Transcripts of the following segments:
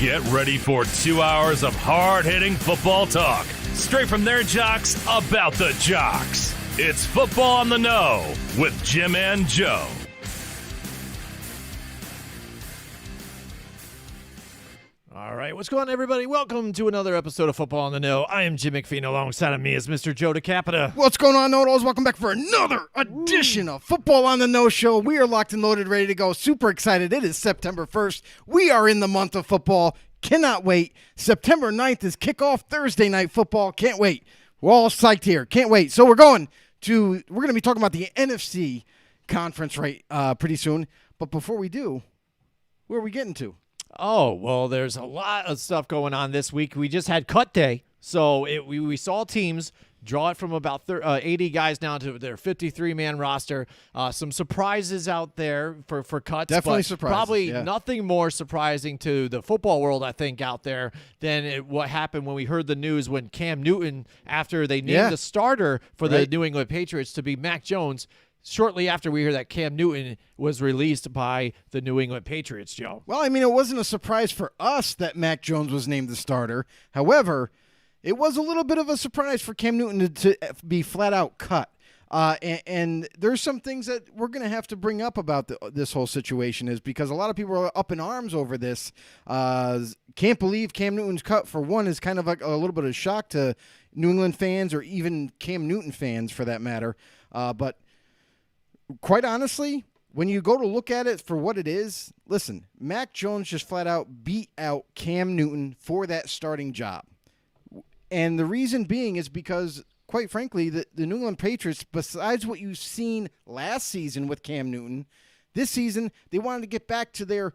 Get ready for 2 hours of hard-hitting football talk, straight from their jocks about the jocks. It's Football on the Know with Jim and Joe. All right, what's going on, everybody? Welcome to another episode of Football on the Know. I am Jim McPhee. Alongside of me is Mr. Joe DeCapita. What's going on, Know-It-Alls? Welcome back for another edition of Football on the Know Show. We are locked and loaded, ready to go. Super excited. It is September 1st. We are in the month of football. Cannot wait. September 9th is kickoff Thursday night football. Can't wait. We're all psyched here. Can't wait. So we're going to be talking about the NFC conference pretty soon. But before we do, where are we getting to? Oh, well, there's a lot of stuff going on this week. We just had cut day, so we saw teams draw it from about 80 guys down to their 53-man roster. Some surprises out there for cuts. Definitely but surprises. Probably yeah. Nothing more surprising to the football world, I think, out there than what happened when we heard the news when Cam Newton, after they named the starter for the New England Patriots to be Mac Jones, shortly after we heard that Cam Newton was released by the New England Patriots, Joe. Well, I mean, it wasn't a surprise for us that Mac Jones was named the starter. However, it was a little bit of a surprise for Cam Newton to be flat-out cut. And there's some things that we're going to have to bring up about this whole situation is because a lot of people are up in arms over this. Can't believe Cam Newton's cut, for one, is kind of like a little bit of shock to New England fans or even Cam Newton fans for that matter. But quite honestly, when you go to look at it for what it is, listen, Mac Jones just flat out beat out Cam Newton for that starting job. And the reason being is because, quite frankly, the New England Patriots, besides what you've seen last season with Cam Newton, this season they wanted to get back to their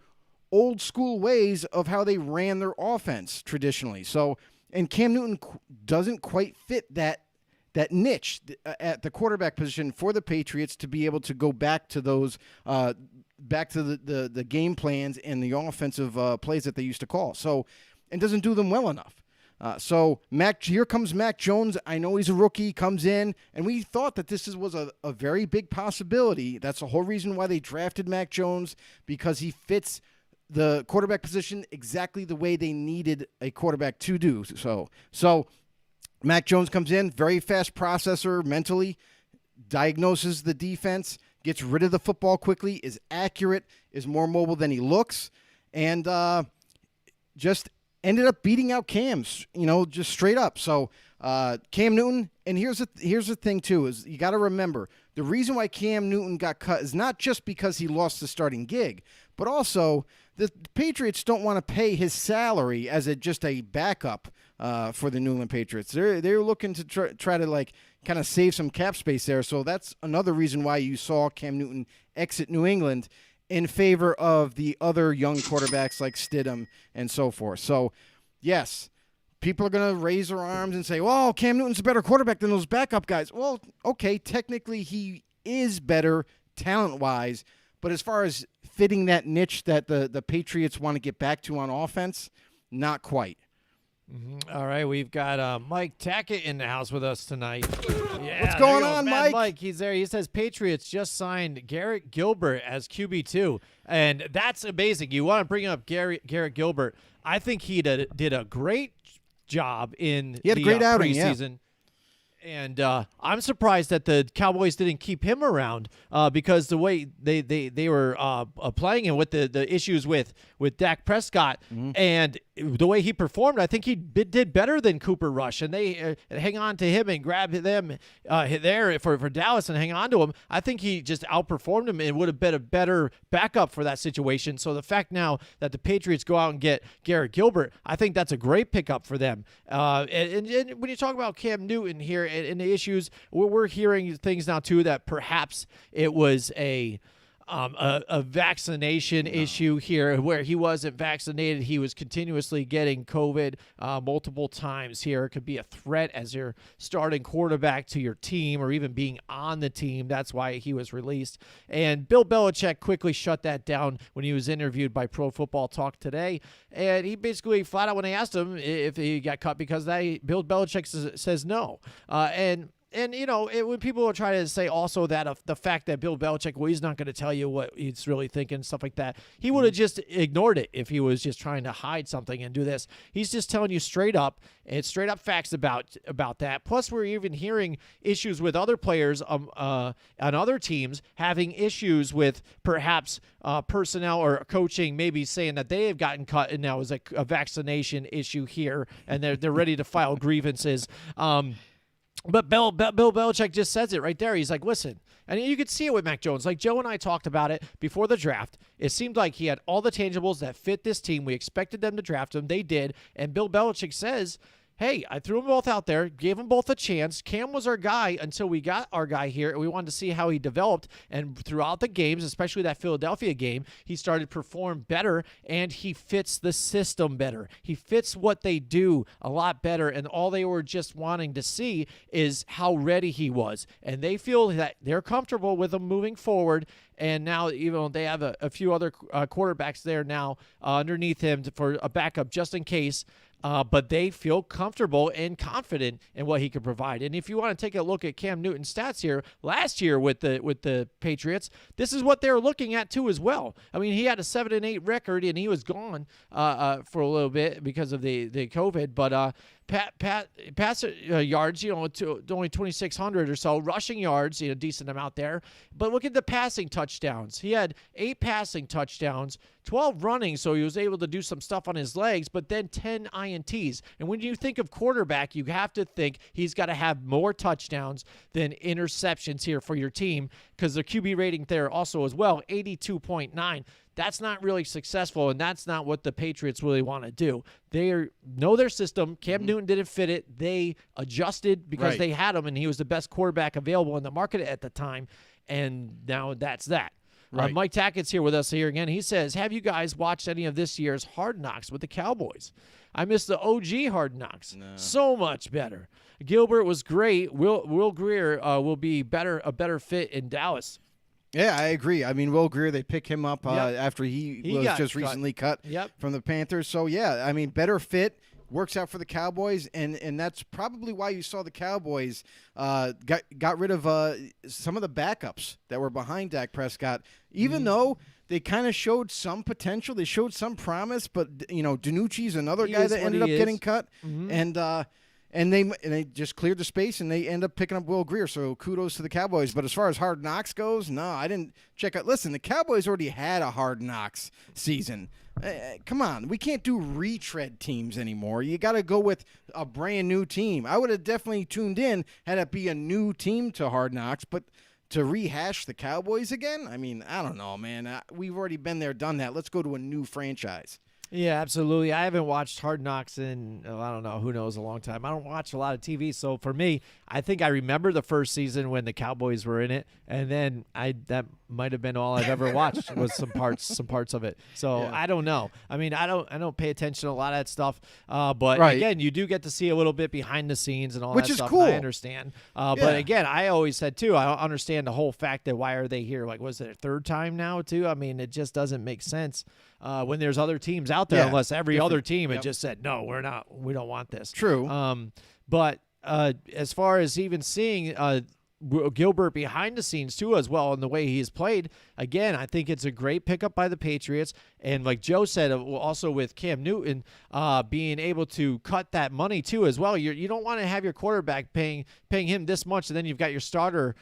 old school ways of how they ran their offense traditionally. So, and Cam Newton doesn't quite fit that niche at the quarterback position for the Patriots to be able to go back to those, back to the game plans and the offensive plays that they used to call. So, and doesn't do them well enough. So here comes Mac Jones. I know he's a rookie, comes in, and we thought that this was a very big possibility. That's the whole reason why they drafted Mac Jones, because he fits the quarterback position exactly the way they needed a quarterback to do. So Mac Jones comes in, very fast processor mentally, diagnoses the defense, gets rid of the football quickly, is accurate, is more mobile than he looks, and just ended up beating out Cam's, just straight up. So Cam Newton, and here's the thing too, is you got to remember, the reason why Cam Newton got cut is not just because he lost the starting gig, but also the Patriots don't want to pay his salary as just a backup for the New England Patriots. They're looking to try to kind of save some cap space there. So that's another reason why you saw Cam Newton exit New England in favor of the other young quarterbacks like Stidham and so forth. So, yes, people are going to raise their arms and say, well, Cam Newton's a better quarterback than those backup guys. Well, okay, technically he is better talent-wise, but as far as fitting that niche that the Patriots want to get back to on offense, not quite. Mm-hmm. All right, we've got Mike Tackett in the house with us tonight. Yeah, what's going on, Mike? Mike, he's there. He says Patriots just signed Garrett Gilbert as QB2, and that's amazing. You want to bring up Garrett Gilbert. I think he did a great job in the great outing, preseason. And I'm surprised that the Cowboys didn't keep him around because the way they were playing him with the issues with Dak Prescott and the way he performed, I think he did better than Cooper Rush. And they hang on to him and grab them there for Dallas and hang on to him. I think he just outperformed him and would have been a better backup for that situation. So the fact now that the Patriots go out and get Garrett Gilbert, I think that's a great pickup for them. And when you talk about Cam Newton here, and the issues, we're hearing things now too that perhaps it was a vaccination issue here where he wasn't vaccinated. He was continuously getting COVID multiple times here. It could be a threat as your starting quarterback to your team or even being on the team. That's why he was released. And Bill Belichick quickly shut that down when he was interviewed by Pro Football Talk today. And he basically flat out, when they asked him if he got cut because Bill Belichick says no. And And, when people will try to say also that the fact that Bill Belichick, well, he's not going to tell you what he's really thinking, stuff like that. He would have just ignored it if he was just trying to hide something and do this. He's just telling you straight up, and it's straight up facts about that. Plus, we're even hearing issues with other players on other teams having issues with perhaps personnel or coaching, maybe saying that they have gotten cut and now is a vaccination issue here, and they're ready to file grievances. But Bill Belichick just says it right there. He's like, listen, and you could see it with Mac Jones. Like Joe and I talked about it before the draft. It seemed like he had all the tangibles that fit this team. We expected them to draft him. They did. And Bill Belichick says, hey, I threw them both out there, gave them both a chance. Cam was our guy until we got our guy here, and we wanted to see how he developed. And throughout the games, especially that Philadelphia game, he started to perform better, and he fits the system better. He fits what they do a lot better, and all they were just wanting to see is how ready he was. And they feel that they're comfortable with him moving forward. And now, even they have a few other quarterbacks there now underneath him for a backup just in case. But they feel comfortable and confident in what he could provide. And if you want to take a look at Cam Newton's stats here, last year with the Patriots, this is what they were looking at too as well. I mean, he had a 7-8 record, and he was gone for a little bit because of the COVID. But pass yards, to only 2,600 or so. Rushing yards, decent amount there. But look at the passing touchdowns. He had 8 passing touchdowns, 12 running, so he was able to do some stuff on his legs, but then 10 INTs. And when you think of quarterback, you have to think he's got to have more touchdowns than interceptions here for your team, because the QB rating there also as well, 82.9. That's not really successful, and that's not what the Patriots really want to do. They know their system. Cam Newton didn't fit it. They adjusted because they had him, and he was the best quarterback available in the market at the time, and now that's that. Right. Mike Tackett's here with us here again. He says, have you guys watched any of this year's Hard Knocks with the Cowboys? I missed the OG Hard Knocks. No. So much better. Gilbert was great. Will Greer will be a better fit in Dallas. Yeah, I agree. I mean, Will Greer, they pick him up after he was just recently cut from the Panthers. So, yeah, I mean, better fit. Works out for the Cowboys, and that's probably why you saw the Cowboys got rid of some of the backups that were behind Dak Prescott, even though they kind of showed some potential. They showed some promise, but, DiNucci's another guy that ended up getting cut, and they just cleared the space, and they end up picking up Will Greer, so kudos to the Cowboys. But as far as Hard Knocks goes, no, I didn't check out. Listen, the Cowboys already had a Hard Knocks season. Come on, we can't do retread teams anymore. You got to go with a brand new team. I would have definitely tuned in had it be a new team to Hard Knocks, but to rehash the Cowboys again, I mean, I don't know, man. We've already been there, done that. Let's go to a new franchise. Yeah, absolutely. I haven't watched Hard Knocks in, I don't know, who knows, a long time. I don't watch a lot of TV, so for me, I think I remember the first season when the Cowboys were in it, and then that might have been all I've ever watched was some parts of it. So I don't know. I mean, I don't pay attention to a lot of that stuff, but again, you do get to see a little bit behind the scenes and all that stuff. Cool. I understand. But again, I always said too, I don't understand the whole fact that why are they here? Like, was it their third time now too? I mean, it just doesn't make sense. When there's other teams out there, unless every other team had just said, no, we don't want this. True. But as far as even seeing Gilbert behind the scenes too as well and the way he's played, again, I think it's a great pickup by the Patriots. And like Joe said, also with Cam Newton being able to cut that money too as well. You don't want to have your quarterback paying him this much, and then you've got your starter,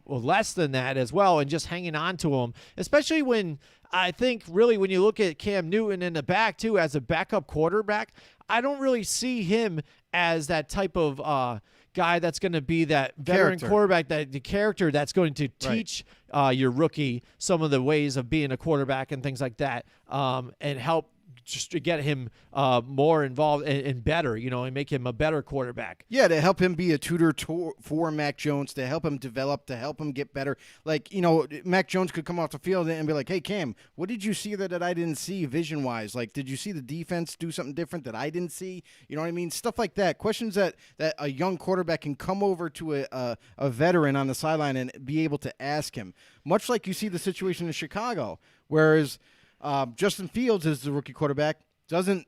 less than that as well, and just hanging on to him, especially when I think really when you look at Cam Newton in the back too as a backup quarterback, I don't really see him as that type of guy that's going to be that veteran quarterback, that the character that's going to teach your rookie some of the ways of being a quarterback and things like that, and help just to get him more involved and better, and make him a better quarterback. Yeah, to help him be a tutor for Mac Jones, to help him develop, to help him get better. Like, Mac Jones could come off the field and be like, hey, Cam, what did you see that I didn't see vision-wise? Like, did you see the defense do something different that I didn't see? You know what I mean? Stuff like that. Questions that a young quarterback can come over to a veteran on the sideline and be able to ask him. Much like you see the situation in Chicago, whereas Justin Fields is the rookie quarterback. Doesn't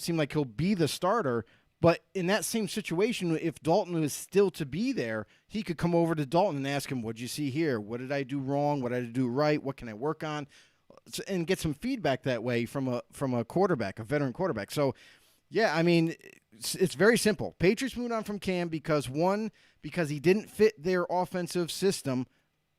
seem like he'll be the starter, But in that same situation, if Dalton was still to be there, he could come over to Dalton and ask him, what'd you see here? What did I do wrong? What did I do right? What can I work on? And get some feedback that way from a quarterback, a veteran quarterback. So, yeah, I mean, it's very simple. Patriots moved on from Cam because he didn't fit their offensive system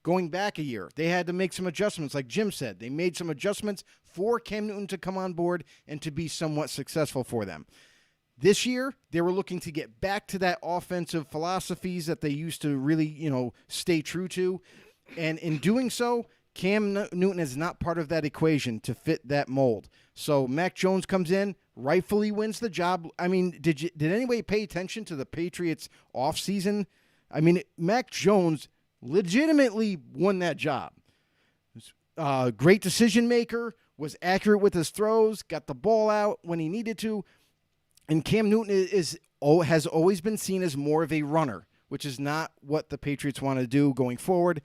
going back a year. They had to make some adjustments, like Jim said. They made some adjustments for Cam Newton to come on board and to be somewhat successful for them. This year, they were looking to get back to that offensive philosophies that they used to really, stay true to. And in doing so, Cam Newton is not part of that equation to fit that mold. So Mac Jones comes in, rightfully wins the job. I mean, did anybody pay attention to the Patriots offseason? I mean, Mac Jones legitimately won that job. Great decision maker, was accurate with his throws, got the ball out when he needed to. And Cam Newton has always been seen as more of a runner, which is not what the Patriots want to do going forward.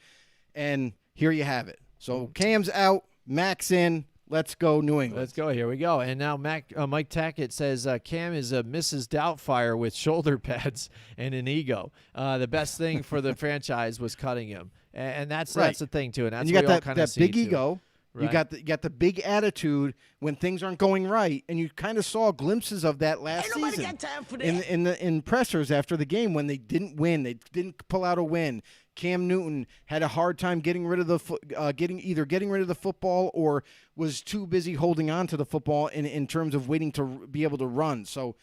And here you have it. So Cam's out, Mac's in. Let's go, New England. Let's go. Here we go. And now Mike Tackett says Cam is a Mrs. Doubtfire with shoulder pads and an ego. The best thing for the franchise was cutting him, and that's the thing too. And that's you got that big ego. Right. You got the big attitude when things aren't going right, and you kind of saw glimpses of that last season got time for that. in pressers after the game when they didn't win, they didn't pull out a win. Cam Newton had a hard time getting rid of getting rid of the football or was too busy holding on to the football in terms of waiting to be able to run. So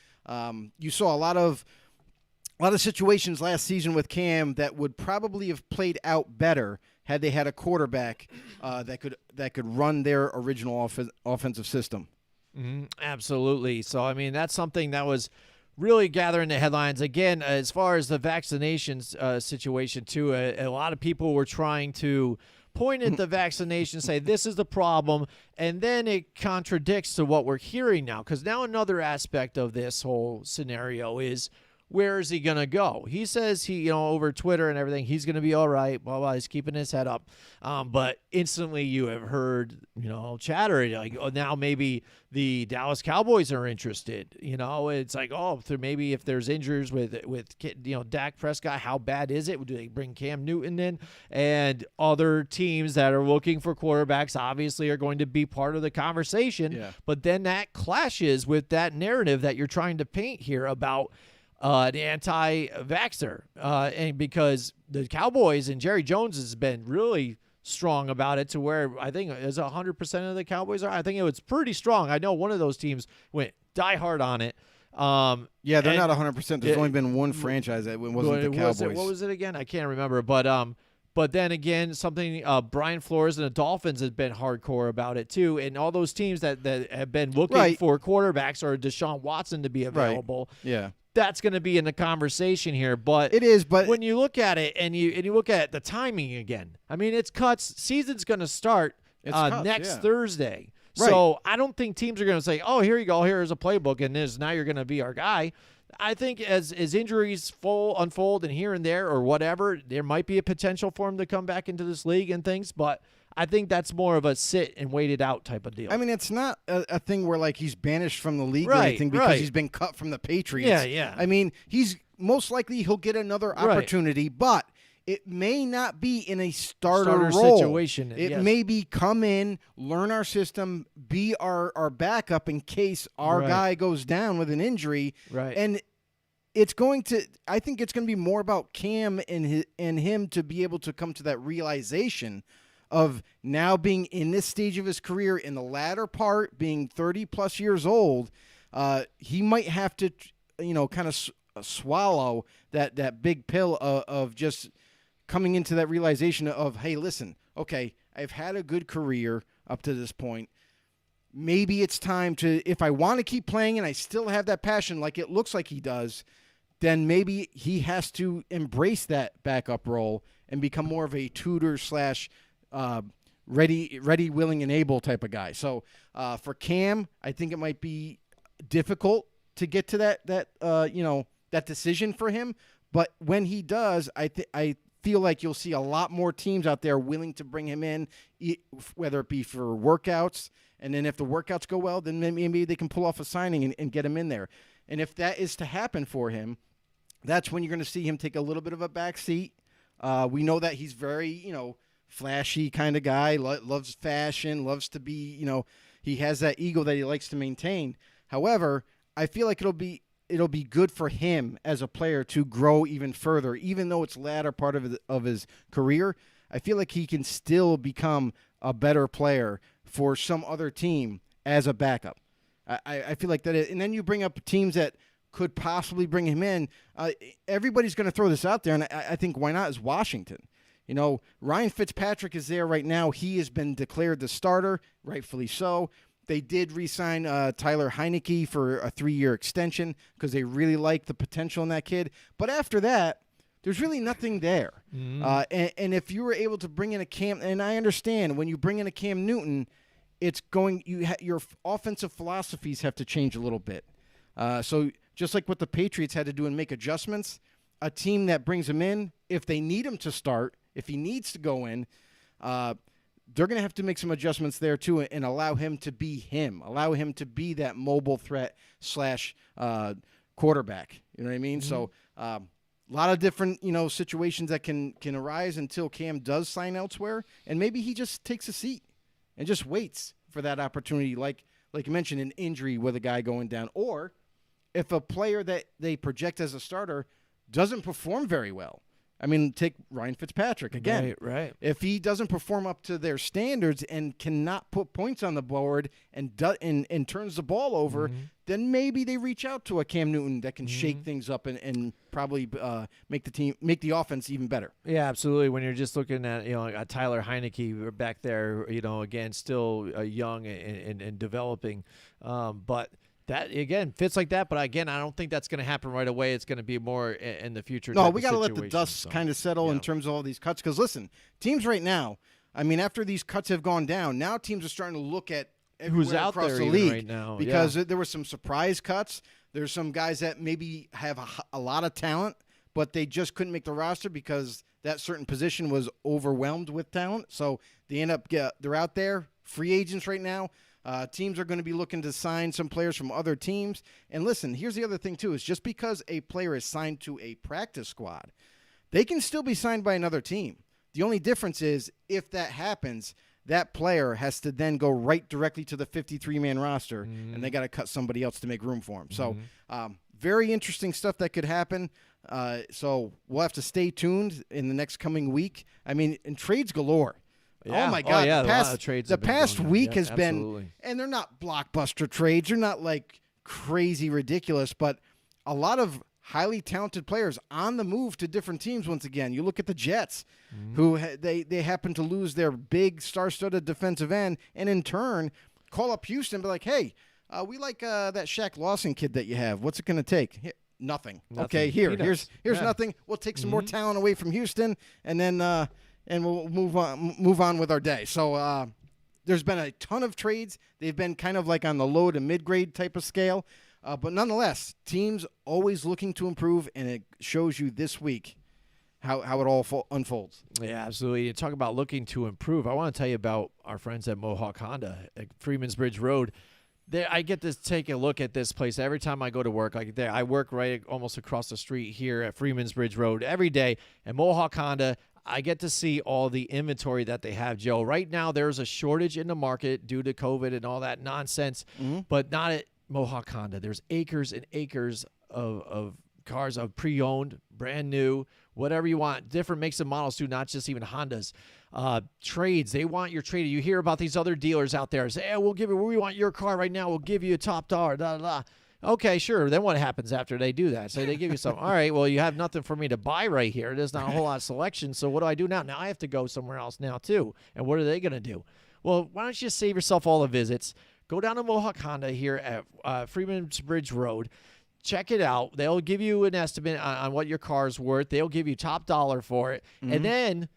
you saw a lot of situations last season with Cam that would probably have played out better had they had a quarterback that could run their original offensive system. Mm-hmm. Absolutely. So, I mean, that's something that was really gathering the headlines. Again, as far as the vaccinations situation, too, a lot of people were trying to point at the vaccination, say this is the problem, and then it contradicts to what we're hearing now. Because now another aspect of this whole scenario is, where is he going to go? He says over Twitter and everything, he's going to be all right, blah, blah, he's keeping his head up. But instantly you have heard, chatter, like, now maybe the Dallas Cowboys are interested. It's like, maybe if there's injuries with Dak Prescott, how bad is it? Do they bring Cam Newton in? And other teams that are looking for quarterbacks obviously are going to be part of the conversation. Yeah. But then that clashes with that narrative that you're trying to paint here about the anti-vaxxer, and because the Cowboys and Jerry Jones has been really strong about it to where I think is 100% of the Cowboys are. I think it was pretty strong. I know one of those teams went die hard on it. Yeah, they're not 100%. There's only been one franchise that wasn't the Cowboys. What was it again? I can't remember. But then again, something Brian Flores and the Dolphins have been hardcore about it too, and all those teams that have been looking for quarterbacks or Deshaun Watson to be available. Right. Yeah. That's going to be in the conversation here, but it is. But when you look at it and you look at the timing again, I mean, it's cuts. Season's going to start next Thursday, right. So I don't think teams are going to say, "Oh, here you go, here's a playbook, and now you're going to be our guy." I think as injuries unfold and here and there or whatever, there might be a potential for him to come back into this league and things, but I think that's more of a sit and wait it out type of deal. I mean, it's not a thing where he's banished from the league or anything because he's been cut from the Patriots. Yeah. I mean, he's most likely he'll get another opportunity, but it may not be in a starter role. Situation. It may be come in, learn our system, be our backup in case our guy goes down with an injury. Right. And I think it's going to be more about Cam and him to be able to come to that realization of now being in this stage of his career in the latter part, being 30-plus years old, he might have to, kind of swallow that big pill of just coming into that realization of, hey, listen, okay, I've had a good career up to this point. Maybe it's time to, if I want to keep playing and I still have that passion like it looks like he does, then maybe he has to embrace that backup role and become more of a tutor / ready, willing, and able type of guy. So for Cam, I think it might be difficult to get to that decision for him. But when he does, I feel like you'll see a lot more teams out there willing to bring him in, whether it be for workouts. And then if the workouts go well, then maybe they can pull off a signing and get him in there. And if that is to happen for him, that's when you're going to see him take a little bit of a back seat. We know that he's very, flashy kind of guy, loves fashion, loves to be, he has that ego that he likes to maintain. However, I feel like it'll be good for him as a player to grow even further, even though it's latter part of his career. I feel like he can still become a better player for some other team as a backup. I feel like that. And then you bring up teams that could possibly bring him in. Everybody's going to throw this out there, and I think why not is Washington. Ryan Fitzpatrick is there right now. He has been declared the starter, rightfully so. They did re-sign Tyler Heineke for a 3-year extension because they really like the potential in that kid. But after that, there's really nothing there. And if you were able to bring in a Cam, and I understand when you bring in a Cam Newton, it's going your offensive philosophies have to change a little bit. So just like what the Patriots had to do and make adjustments, a team that brings him in, if they need him to start, if he needs to go in, they're going to have to make some adjustments there too and allow him to be him, allow him to be that mobile threat / quarterback. You know what I mean? So a lot of different, situations that can arise until Cam does sign elsewhere, and maybe he just takes a seat and just waits for that opportunity, like you mentioned, an injury with a guy going down, or if a player that they project as a starter doesn't perform very well. I mean, take Ryan Fitzpatrick again. Right. If he doesn't perform up to their standards and cannot put points on the board and turns the ball over, then maybe they reach out to a Cam Newton that can shake things up and probably make the offense even better. Yeah, absolutely. When you're just looking at a Tyler Heineke back there, again, still young and developing, but. That, again, fits like that, but again, I don't think that's going to happen right away. It's going to be more in the future. No, we got to let the dust kind of settle in terms of all these cuts. Because, listen, teams right now, I mean, after these cuts have gone down, now teams are starting to look at who's out across there the league right now. Because there were some surprise cuts. There's some guys that maybe have a lot of talent, but they just couldn't make the roster because that certain position was overwhelmed with talent. So they end up they're out there, free agents right now. Teams are going to be looking to sign some players from other teams. And listen, here's the other thing, too, is just because a player is signed to a practice squad, they can still be signed by another team. The only difference is if that happens, that player has to then go right directly to the 53-man roster, and they got to cut somebody else to make room for him. So very interesting stuff that could happen. So we'll have to stay tuned in the next coming week. I mean, and trades galore. Yeah. Oh, my God. The past week has absolutely been, and they're not blockbuster trades. They're not like crazy ridiculous, but a lot of highly talented players on the move to different teams once again. You look at the Jets, who they happen to lose their big star-studded defensive end, and in turn call up Houston and be like, hey, we like that Shaq Lawson kid that you have. What's it going to take? Here, nothing. Okay, here's nothing. We'll take some more talent away from Houston, and then and we'll move on with our day. So there's been a ton of trades. They've been kind of like on the low to mid-grade type of scale. But nonetheless, teams always looking to improve, and it shows you this week how it all unfolds. Yeah, absolutely. You talk about looking to improve. I want to tell you about our friends at Mohawk Honda at Freeman's Bridge Road. I get to take a look at this place every time I go to work. I work right almost across the street here at Freeman's Bridge Road every day. At Mohawk Honda, I get to see all the inventory that they have, Joe. Right now, there's a shortage in the market due to COVID and all that nonsense, but not at Mohawk Honda. There's acres and acres of cars, of pre-owned, brand new, whatever you want. Different makes and models too, not just even Hondas. Trades, they want your trade. You hear about these other dealers out there say, hey, we want your car right now. We'll give you a top dollar, da, da, da. Okay, sure. Then what happens after they do that? So they give you something. All right, well, you have nothing for me to buy right here. There's not a whole lot of selection. So what do I do now? Now I have to go somewhere else now too. And what are they going to do? Well, why don't you just save yourself all the visits? Go down to Mohawk Honda here at Freeman's Bridge Road. Check it out. They'll give you an estimate on what your car's worth. They'll give you top dollar for it. And then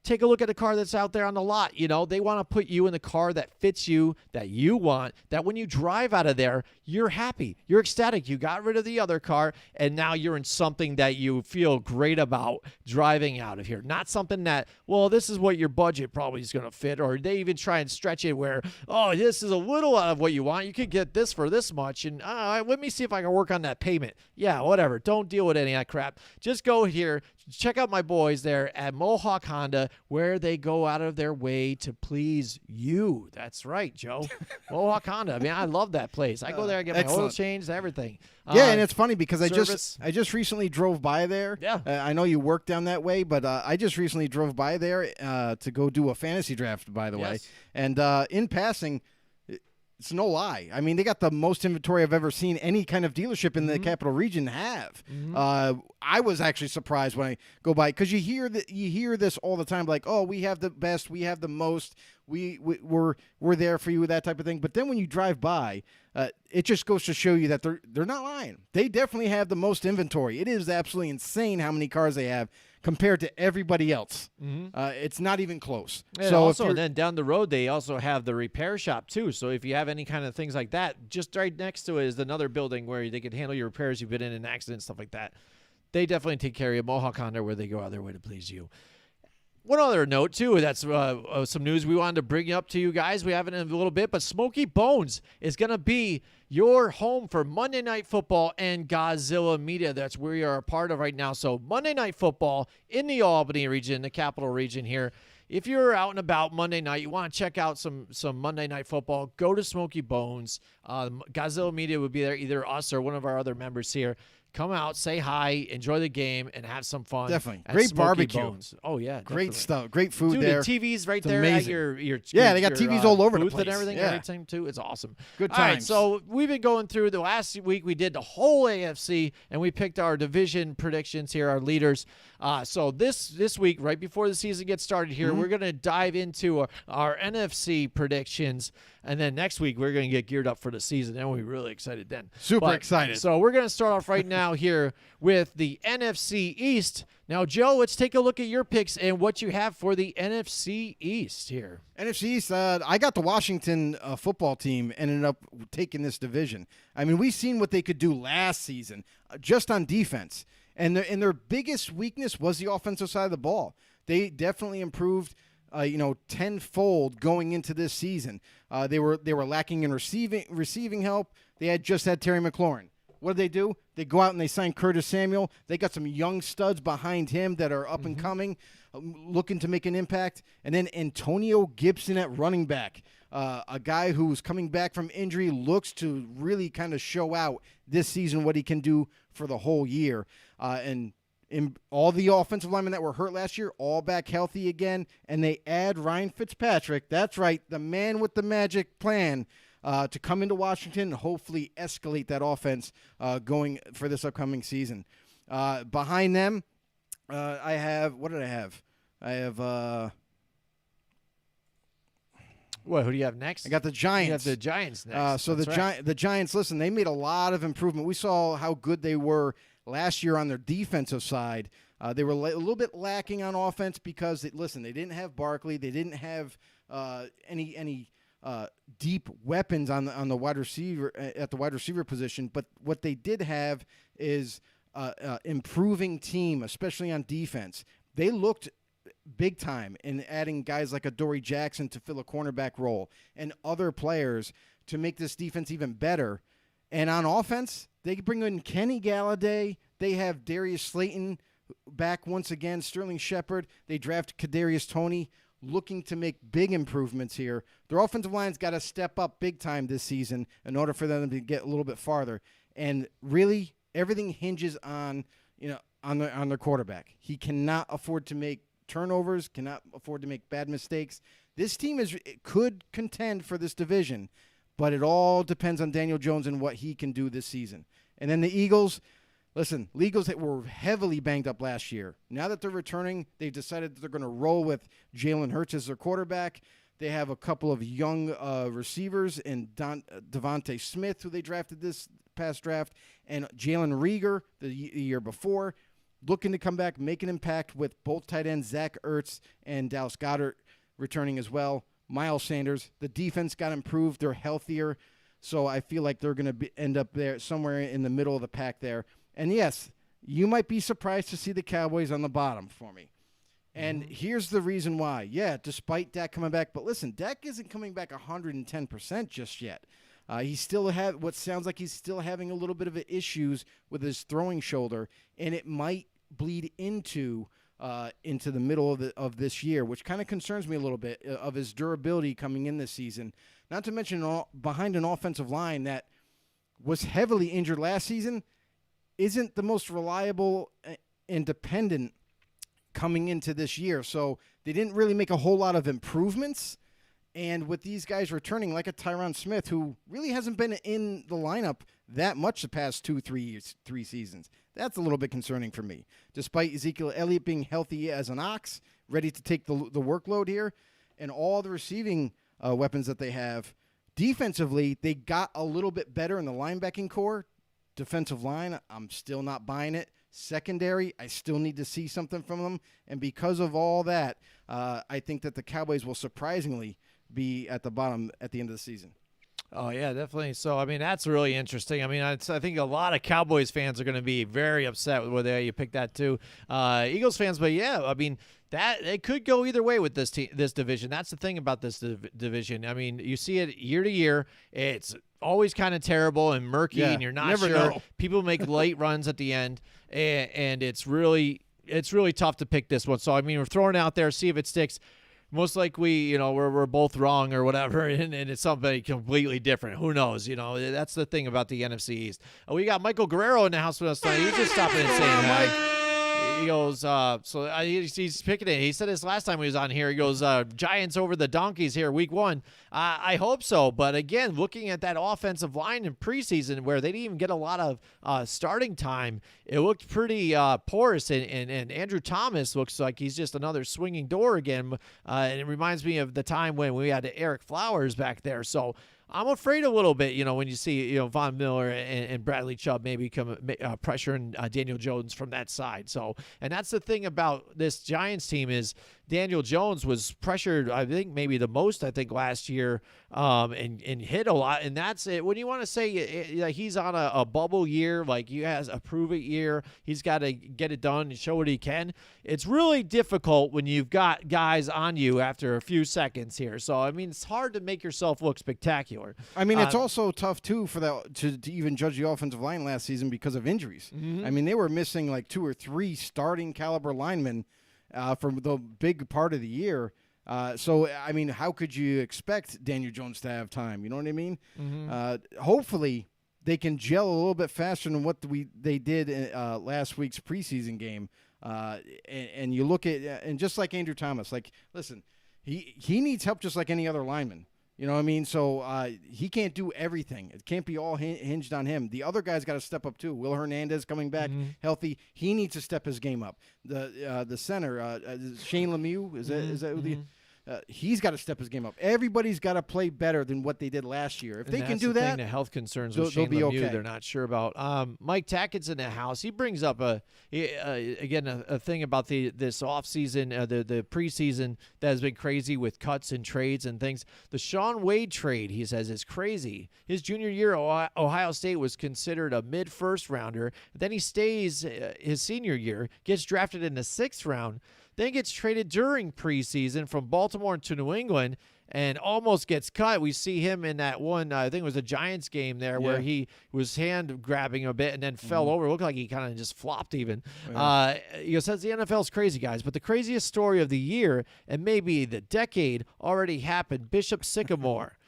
take a look at the car that's out there on the lot. You know, they want to put you in the car that fits you, that you want, that when you drive out of there, you're happy, you're ecstatic. You got rid of the other car, and now you're in something that you feel great about driving out of here. Not something that, well, this is what your budget probably is going to fit, or they even try and stretch it where, oh, this is a little out of what you want. You could get this for this much, and let me see if I can work on that payment. Yeah, whatever. Don't deal with any of that crap. Just go here. Check out my boys there at Mohawk Honda, where they go out of their way to please you. That's right, Joe. Mohawk Honda. I mean, I love that place. I go there, I get my oil changed, everything. Yeah, and it's funny because service. I just recently drove by there. Yeah. I know you work down that way, but I just recently drove by there to go do a fantasy draft, by the way. And in passing, it's no lie. I mean, they got the most inventory I've ever seen any kind of dealership in the Capital Region have. I was actually surprised when I go by, because you hear this all the time, like, oh, we have the best, we have the most, we're there for you, that type of thing. But then when you drive by, it just goes to show you that they're not lying. They definitely have the most inventory. It is absolutely insane how many cars they have compared to everybody else. It's not even close. And so also, and then down the road, they also have the repair shop, too. So if you have any kind of things like that, just right next to it is another building where they can handle your repairs. You've been in an accident, stuff like that. They definitely take care of you. Mohawk Honda, where they go out of their way to please you. One other note, too, that's some news we wanted to bring up to you guys. We haven't in a little bit, but Smoky Bones is going to be your home for Monday Night Football and Godzilla Media. That's where we are a part of right now. So Monday Night Football in the Albany region, the capital region here. If you're out and about Monday night, you want to check out some Monday Night Football, go to Smoky Bones. Godzilla Media would be there, either us or one of our other members here. Come out, say hi, enjoy the game, and have some fun. Definitely. At Great Smoky barbecue. Bones. Oh, yeah. Great definitely. stuff. Great food Dude, there. the TV's right It's there amazing. at your Yeah, they got TVs all over the booth place. and everything, Yeah. everything too. It's awesome. Good All right, times. so we've been going through the last week. We did the whole AFC, and we picked our division predictions here, our leaders. So this week, right before the season gets started here, we're going to dive into our NFC predictions. And then next week, we're going to get geared up for the season. And we'll be really excited then. Super excited. So we're going to start off right now here with the NFC East. Now, Joe, let's take a look at your picks and what you have for the NFC East here. NFC East, I got the Washington football team ended up taking this division. I mean, we've seen what they could do last season just on defense. And their biggest weakness was the offensive side of the ball. They definitely improved tenfold going into this season. They were lacking in receiving help. They had Terry McLaurin. What do? They go out and they sign Curtis Samuel. They got some young studs behind him that are up and coming, looking to make an impact. And then Antonio Gibson at running back, a guy who's coming back from injury, looks to really kind of show out this season what he can do for the whole year. And all the offensive linemen that were hurt last year, all back healthy again, and they add Ryan Fitzpatrick. That's right, the man with the magic plan to come into Washington and hopefully escalate that offense going for this upcoming season. Behind them, I have – what did I have? I have What? Who do you have next? I got the Giants. You have the Giants next. The Giants, listen, they made a lot of improvement. We saw how good they were last year on their defensive side. They were a little bit lacking on offense because, they didn't have Barkley. They didn't have any deep weapons on the wide receiver at the wide receiver position. But what they did have is improving team, especially on defense. They looked big time in adding guys like Adoree Jackson to fill a cornerback role and other players to make this defense even better. And on offense, they bring in Kenny Galladay. They have Darius Slayton back once again, Sterling Shepard. They draft Kadarius Toney, looking to make big improvements here. Their offensive line's got to step up big time this season in order for them to get a little bit farther. And really, everything hinges on their quarterback. He cannot afford to make turnovers, cannot afford to make bad mistakes. This team could contend for this division, but it all depends on Daniel Jones and what he can do this season. And then the Eagles, listen, the Eagles that were heavily banged up last year. Now that they're returning, they've decided that they're going to roll with Jalen Hurts as their quarterback. They have a couple of young receivers in Devontae Smith, who they drafted this past draft, and Jalen Reagor the year before. looking to come back, make an impact with both tight ends, Zach Ertz and Dallas Goedert returning as well. Miles Sanders. The defense got improved. They're healthier. So I feel like they're going to end up there somewhere in the middle of the pack there. And yes, you might be surprised to see the Cowboys on the bottom for me. And here's the reason why. Yeah, despite Dak coming back. But listen, Dak isn't coming back 110% just yet. He still what sounds like he's still having a little bit of issues with his throwing shoulder. And it might bleed into the middle of this year, which kind of concerns me a little bit of his durability coming in this season. Not to mention behind an offensive line that was heavily injured last season, isn't the most reliable and dependent coming into this year. So they didn't really make a whole lot of improvements. And with these guys returning, like a Tyron Smith, who really hasn't been in the lineup that much the past 2-3 seasons, that's a little bit concerning for me. Despite Ezekiel Elliott being healthy as an ox, ready to take the workload here, and all the receiving weapons that they have, defensively, they got a little bit better in the linebacking core. Defensive line, I'm still not buying it. Secondary, I still need to see something from them. And because of all that, I think that the Cowboys will surprisingly be at the bottom at the end of the season. Oh, yeah, definitely. So, I mean, that's really interesting. I mean, I think a lot of Cowboys fans are going to be very upset with whether you pick that too. Eagles fans, but yeah, I mean, that it could go either way with this division. That's the thing about this division. I mean, you see it year to year. It's always kind of terrible and murky, and you're not sure. Know. People make late runs at the end, and it's really tough to pick this one. So, I mean, we're throwing it out there, see if it sticks. Most likely, we're both wrong or whatever, and it's something completely different. Who knows? That's the thing about the NFC East. We got Michael Guerrero in the house with us tonight. He's just stopping and saying hi. He goes, he's picking it. He said this last time he was on here. He goes, Giants over the Donkeys here, week 1. I hope so. But again, looking at that offensive line in preseason where they didn't even get a lot of starting time, it looked pretty porous. And Andrew Thomas looks like he's just another swinging door again. And it reminds me of the time when we had Eric Flowers back there. So I'm afraid a little bit, when you see, Von Miller and Bradley Chubb maybe come pressuring Daniel Jones from that side. So, and that's the thing about this Giants team is Daniel Jones was pressured, I think, maybe the most, last year, and hit a lot. And that's it. When you want to say he's on a bubble year, like he has a prove it year, he's got to get it done and show what he can. It's really difficult when you've got guys on you after a few seconds here. So, I mean, it's hard to make yourself look spectacular. I mean, it's also tough, too, for that to even judge the offensive line last season because of injuries. Mm-hmm. I mean, they were missing like 2 or 3 starting caliber linemen for the big part of the year. So, I mean, how could you expect Daniel Jones to have time? You know what I mean? Mm-hmm. Hopefully, they can gel a little bit faster than what they did in last week's preseason game. And you look at and just like Andrew Thomas, like, listen, he needs help just like any other lineman. You know what I mean? So he can't do everything. It can't be all hinged on him. The other guy's got to step up too. Will Hernandez coming back healthy. He needs to step his game up. The center, Shane Lemieux, is that who the he's got to step his game up. Everybody's got to play better than what they did last year. If they can do that, the health concerns with Shane Lemieux, okay. They're not sure about. Mike Tackett's in the house. He brings up a thing about this offseason, the preseason that has been crazy with cuts and trades and things. The Shaun Wade trade, he says, is crazy. His junior year, Ohio State was considered a mid-first rounder. Then he stays his senior year, gets drafted in the 6th round. Then gets traded during preseason from Baltimore to New England and almost gets cut. We see him in that one, I think it was a Giants game there, where he was hand grabbing a bit and then fell over. It looked like he kind of just flopped even. Yeah. He says the NFL's crazy, guys, but the craziest story of the year and maybe the decade already happened. Bishop Sycamore.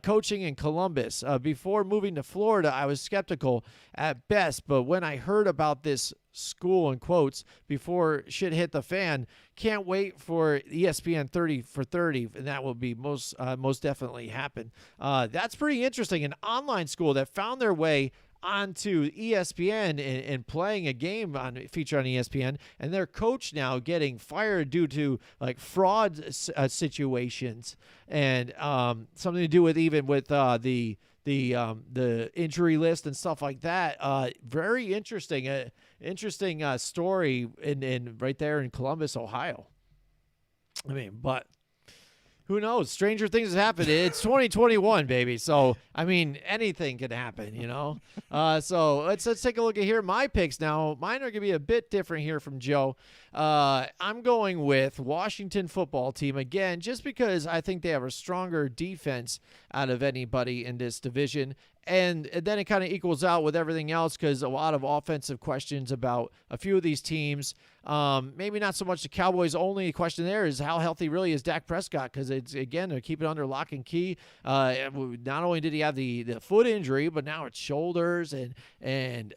Coaching in Columbus. Before moving to Florida, I was skeptical at best, but when I heard about this school, in quotes, before shit hit the fan, can't wait for ESPN 30 for 30, and that will be most definitely happen. That's pretty interesting. An online school that found their way onto ESPN and playing a game featured on ESPN, and their coach now getting fired due to like fraud situations and something to do with even with the the injury list and stuff like that. Very interesting. Interesting story in right there in Columbus, Ohio. I mean, but who knows? Stranger things have happened. It's 2021, baby. So, I mean, anything can happen, you know? So let's take a look at here. My picks now. Mine are going to be a bit different here from Joe. I'm going with Washington football team again, just because I think they have a stronger defense out of anybody in this division. And then it kind of equals out with everything else because a lot of offensive questions about a few of these teams. Maybe not so much the Cowboys. Only question there is how healthy really is Dak Prescott, because it's, again, they're keeping it under lock and key. Not only did he have the foot injury, but now it's shoulders and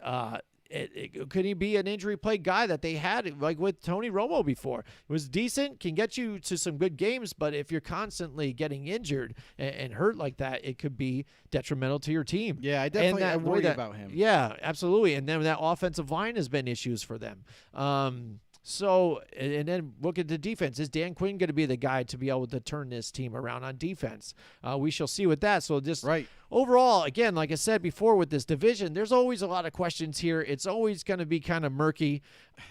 could he be an injury plagued guy that they had like with Tony Romo before? It was decent, can get you to some good games, but if you're constantly getting injured and hurt like that, it could be detrimental to your team. Yeah, I definitely worry about him. Yeah, absolutely. And then that offensive line has been issues for them. So, and then look at the defense. Is Dan Quinn going to be the guy to be able to turn this team around on defense? We shall see with that. So just overall, again, like I said before with this division, there's always a lot of questions here. It's always going to be kind of murky.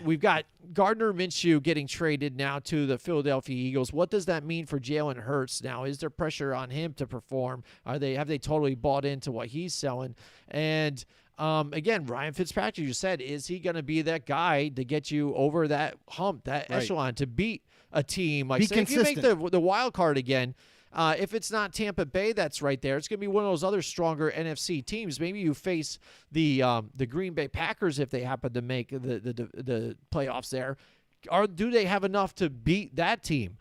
We've got Gardner Minshew getting traded now to the Philadelphia Eagles. What does that mean for Jalen Hurts now? Is there pressure on him to perform? Have they totally bought into what he's selling? And again, Ryan Fitzpatrick, you said, is he going to be that guy to get you over that hump, that echelon, to beat a team? Like, say, if you make the wild card again, if it's not Tampa Bay that's right there, it's going to be one of those other stronger NFC teams. Maybe you face the Green Bay Packers if they happen to make the playoffs there. Or do they have enough to beat that team?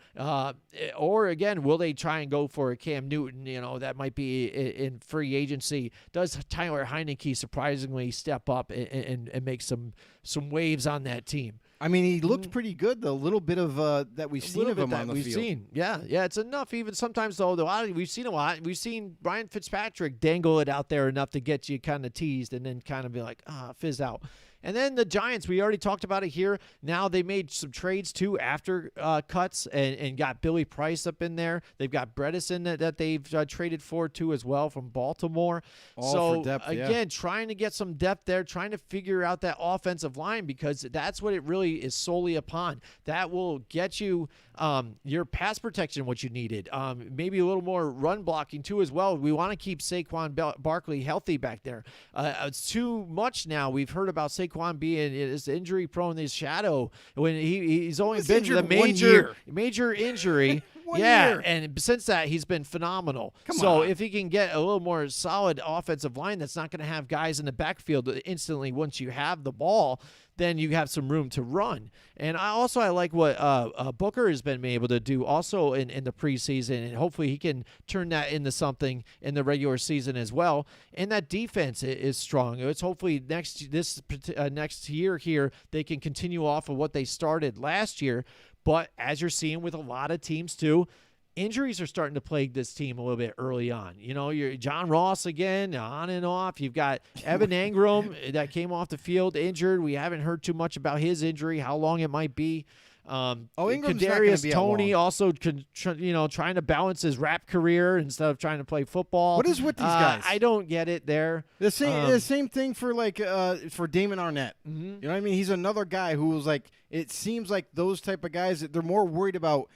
Or, again, will they try and go for a Cam Newton? You know, that might be in free agency. Does Tyler Heineke surprisingly step up and make some waves on that team? I mean, he looked pretty good, the little bit of that we've seen of him on the field. Yeah, it's enough. Even sometimes, though, we've seen a lot. We've seen Ryan Fitzpatrick dangle it out there enough to get you kind of teased and then kind of be like, fizz out. And then the Giants, we already talked about it here. Now they made some trades, too, after cuts and got Billy Price up in there. They've got Bredesen that they've traded for, too, as well, from Baltimore. All for depth, again, trying to get some depth there, trying to figure out that offensive line, because that's what it really is solely upon. That will get you your pass protection, what you needed. Maybe a little more run blocking, too, as well. We want to keep Saquon Barkley healthy back there. It's too much now. We've heard about Saquon being is injury prone, his shadow, when he's only been to the major injury. year. And since that, he's been phenomenal. Come on. If he can get a little more solid offensive line that's not going to have guys in the backfield instantly once you have the ball, then you have some room to run. And I like what Booker has been able to do also in the preseason, and hopefully he can turn that into something in the regular season as well. And that defense is strong. It's hopefully next year here they can continue off of what they started last year. But as you're seeing with a lot of teams too, injuries are starting to plague this team a little bit early on. You know, you're John Ross again, on and off. You've got Evan Engram that came off the field injured. We haven't heard too much about his injury, how long it might be. Ingram's Kadarius Toney also, trying to balance his rap career instead of trying to play football. What is with these guys? I don't get it there. The same thing for for Damon Arnett. Mm-hmm. You know what I mean? He's another guy who was like. It seems like those type of guys that they're more worried about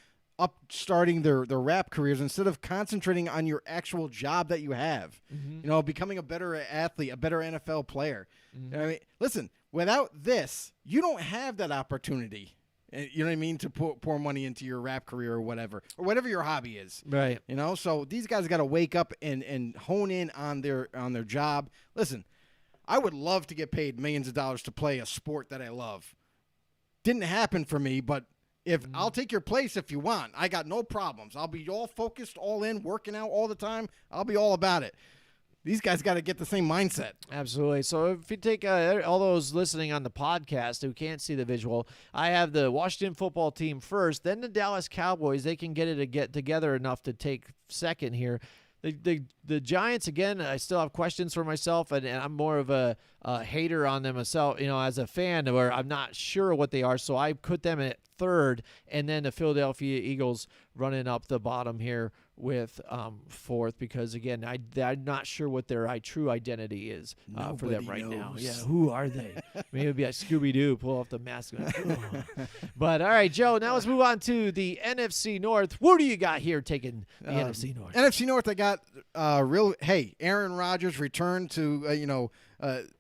starting their rap careers instead of concentrating on your actual job that you have. Mm-hmm. You know, becoming a better athlete, a better NFL player. Mm-hmm. You know what I mean? Listen, without this, you don't have that opportunity. You know what I mean? To pour money into your rap career or whatever your hobby is. Right. You know, so these guys got to wake up and hone in on their job. Listen, I would love to get paid millions of dollars to play a sport that I love. Didn't happen for me, but I'll take your place if you want. I got no problems. I'll be all focused, all in, working out all the time. I'll be all about it. These guys got to get the same mindset. Absolutely. So if you take all those listening on the podcast who can't see the visual, I have the Washington football team first, then the Dallas Cowboys. They can get together enough to take second here. The the Giants, again, I still have questions for myself, and I'm more of a hater on them myself, as a fan, where I'm not sure what they are. So I put them at third, and then the Philadelphia Eagles running up the bottom here with fourth, because, again, I'm not sure what their true identity is for them right now. Yeah, who are they? Maybe it'd be like Scooby-Doo, pull off the mask. But, all right, Joe, now let's move on to the NFC North. What do you got here taking the NFC North? NFC North, I got Aaron Rodgers returned to,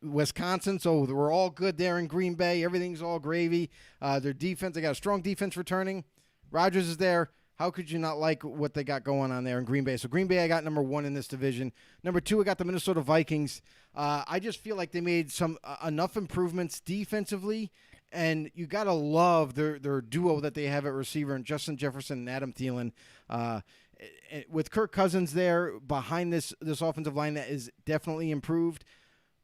Wisconsin, so we're all good there in Green Bay. Everything's all gravy. Their defense, they got a strong defense returning. Rodgers is there. How could you not like what they got going on there in Green Bay? So Green Bay, I got number 1 in this division. Number 2, I got the Minnesota Vikings. I just feel like they made enough improvements defensively, and you got to love their duo that they have at receiver, and Justin Jefferson and Adam Thielen. With Kirk Cousins there behind this offensive line that is definitely improved.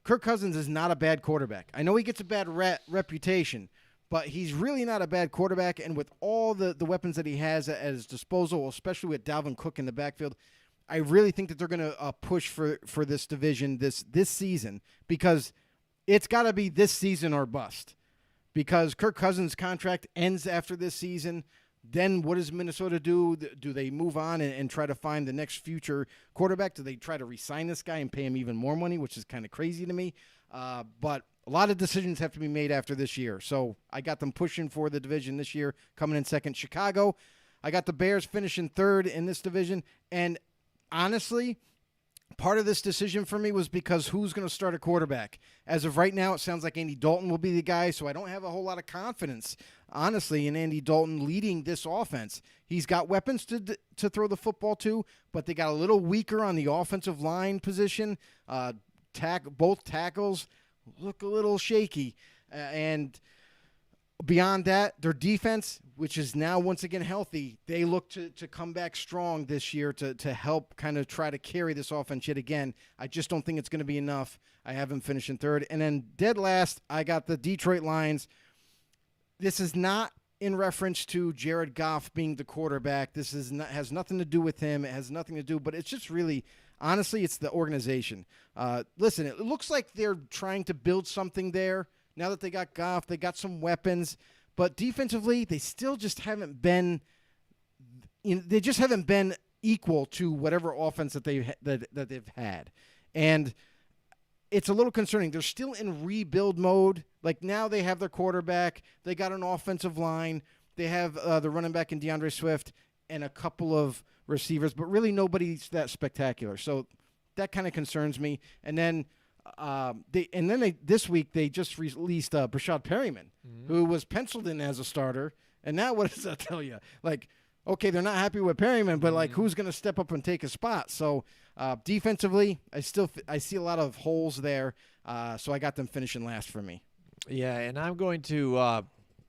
Kirk Cousins is not a bad quarterback. I know he gets a bad reputation, but he's really not a bad quarterback. And with all the weapons that he has at his disposal, especially with Dalvin Cook in the backfield, I really think that they're going to push for this division this season, because it's got to be this season or bust. Because Kirk Cousins' contract ends after this season. Then what does Minnesota do? Do they move on and try to find the next future quarterback? Do they try to re-sign this guy and pay him even more money, which is kind of crazy to me? But a lot of decisions have to be made after this year. So I got them pushing for the division this year, coming in second. Chicago, I got the Bears finishing third in this division. And honestly, part of this decision for me was because who's going to start a quarterback? As of right now, it sounds like Andy Dalton will be the guy, so I don't have a whole lot of confidence, honestly, in Andy Dalton leading this offense. He's got weapons to throw the football to, but they got a little weaker on the offensive line position. Both tackles look a little shaky. And beyond that, their defense, which is now once again healthy, they look to come back strong this year to help kind of try to carry this offense yet again. I just don't think it's going to be enough. I have them finishing third. And then dead last, I got the Detroit Lions. This is not in reference to Jared Goff being the quarterback. This has nothing to do with him. It has nothing to do, but it's just really, honestly, it's the organization. Listen, it looks like they're trying to build something there. Now that they got Goff, they got some weapons, but defensively, they still just haven't been. They just haven't been equal to whatever offense that they've had, and it's a little concerning. They're still in rebuild mode. Like, now they have their quarterback, they got an offensive line, they have the running back in DeAndre Swift, and a couple of receivers, but really nobody's that spectacular. So that kind of concerns me. And then. This week they just released Brashad Perryman, who was penciled in as a starter, and now what does that tell you? Like, okay, they're not happy with Perryman, but like, who's going to step up and take a spot? So defensively, I see a lot of holes there. So I got them finishing last for me. Yeah, and I'm going to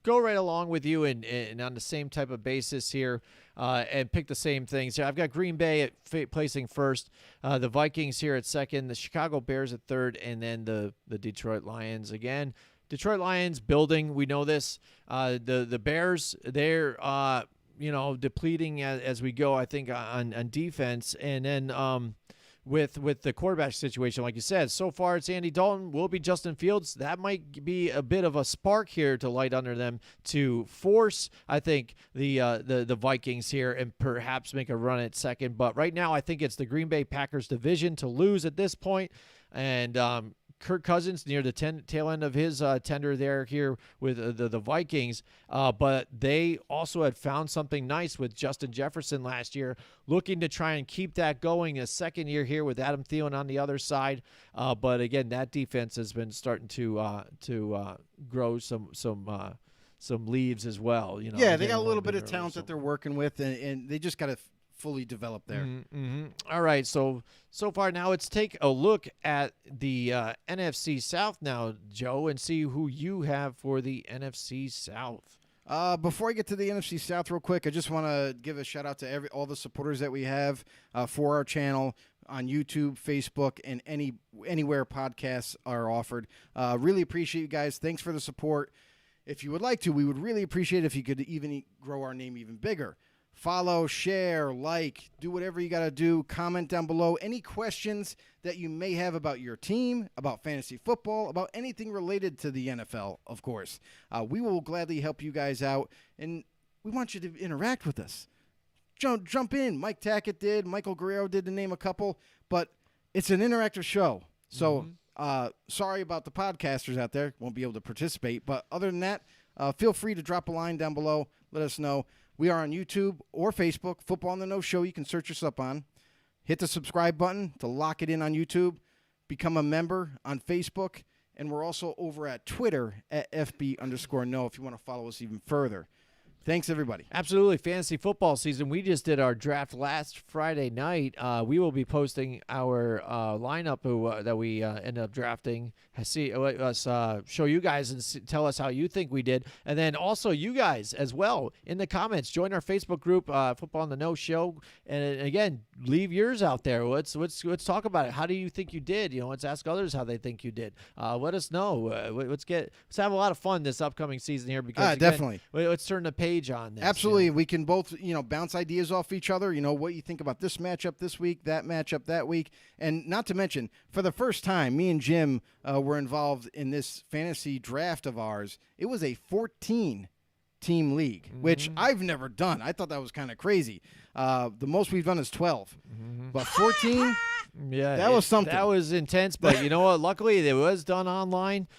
go right along with you and on the same type of basis here. And pick the same things. I've got Green Bay placing first, the Vikings here at second, the Chicago Bears at third, and then the Detroit Lions again. Detroit Lions building, we know this. The Bears, they're depleting as we go, I think, on defense, and then with the quarterback situation, like you said, so far it's Andy Dalton, will be Justin Fields. That might be a bit of a spark here to light under them to force, I think, the Vikings here and perhaps make a run at second. But right now, I think it's the Green Bay Packers division to lose at this point, and Kirk Cousins near the tail end of his tender there here with the Vikings, but they also had found something nice with Justin Jefferson last year, looking to try and keep that going a second year here with Adam Thielen on the other side. But again, that defense has been starting to grow some leaves as well. Yeah, they got a little bit of talent that they're working with, and they just got to fully developed there. Mm-hmm. All right, so far now let's take a look at the NFC South now, Joe, and see who you have for the NFC South. Before I get to the NFC South real quick, I just want to give a shout out to all the supporters that we have for our channel on YouTube, Facebook, and anywhere podcasts are offered. Really appreciate you guys. Thanks for the support. If you would like to, we would really appreciate it if you could even grow our name even bigger. Follow, share, like, do whatever you got to do. Comment down below any questions that you may have about your team, about fantasy football, about anything related to the NFL, of course. We will gladly help you guys out, and we want you to interact with us. Jump in. Mike Tackett did. Michael Guerrero did, to name a couple. But it's an interactive show. So sorry about the podcasters out there. Won't be able to participate. But other than that, feel free to drop a line down below. Let us know. We are on YouTube or Facebook. Football on the Know Show. You can search us up on. Hit the subscribe button to lock it in on YouTube. Become a member on Facebook. And we're also over at Twitter at FB_know if you want to follow us even further. Thanks, everybody. Absolutely. Fantasy football season. We just did our draft last Friday night. We will be posting our lineup that we ended up drafting. Show you guys and tell us how you think we did. And then also you guys as well in the comments. Join our Facebook group, Football on the Know Show. And again, leave yours out there. Let's talk about it. How do you think you did? Let's ask others how they think you did. Let us know. Let's have a lot of fun this upcoming season here because again, definitely. Let's turn the page on this. Absolutely. We can both, bounce ideas off each other. What you think about this matchup this week, that matchup that week. And not to mention, for the first time, me and Jim were involved in this fantasy draft of ours. It was a 14-team league, which I've never done. I thought that was kind of crazy. The most we've done is 12. But 14... Yeah, that was something. That was intense, but you know what? Luckily, it was done online,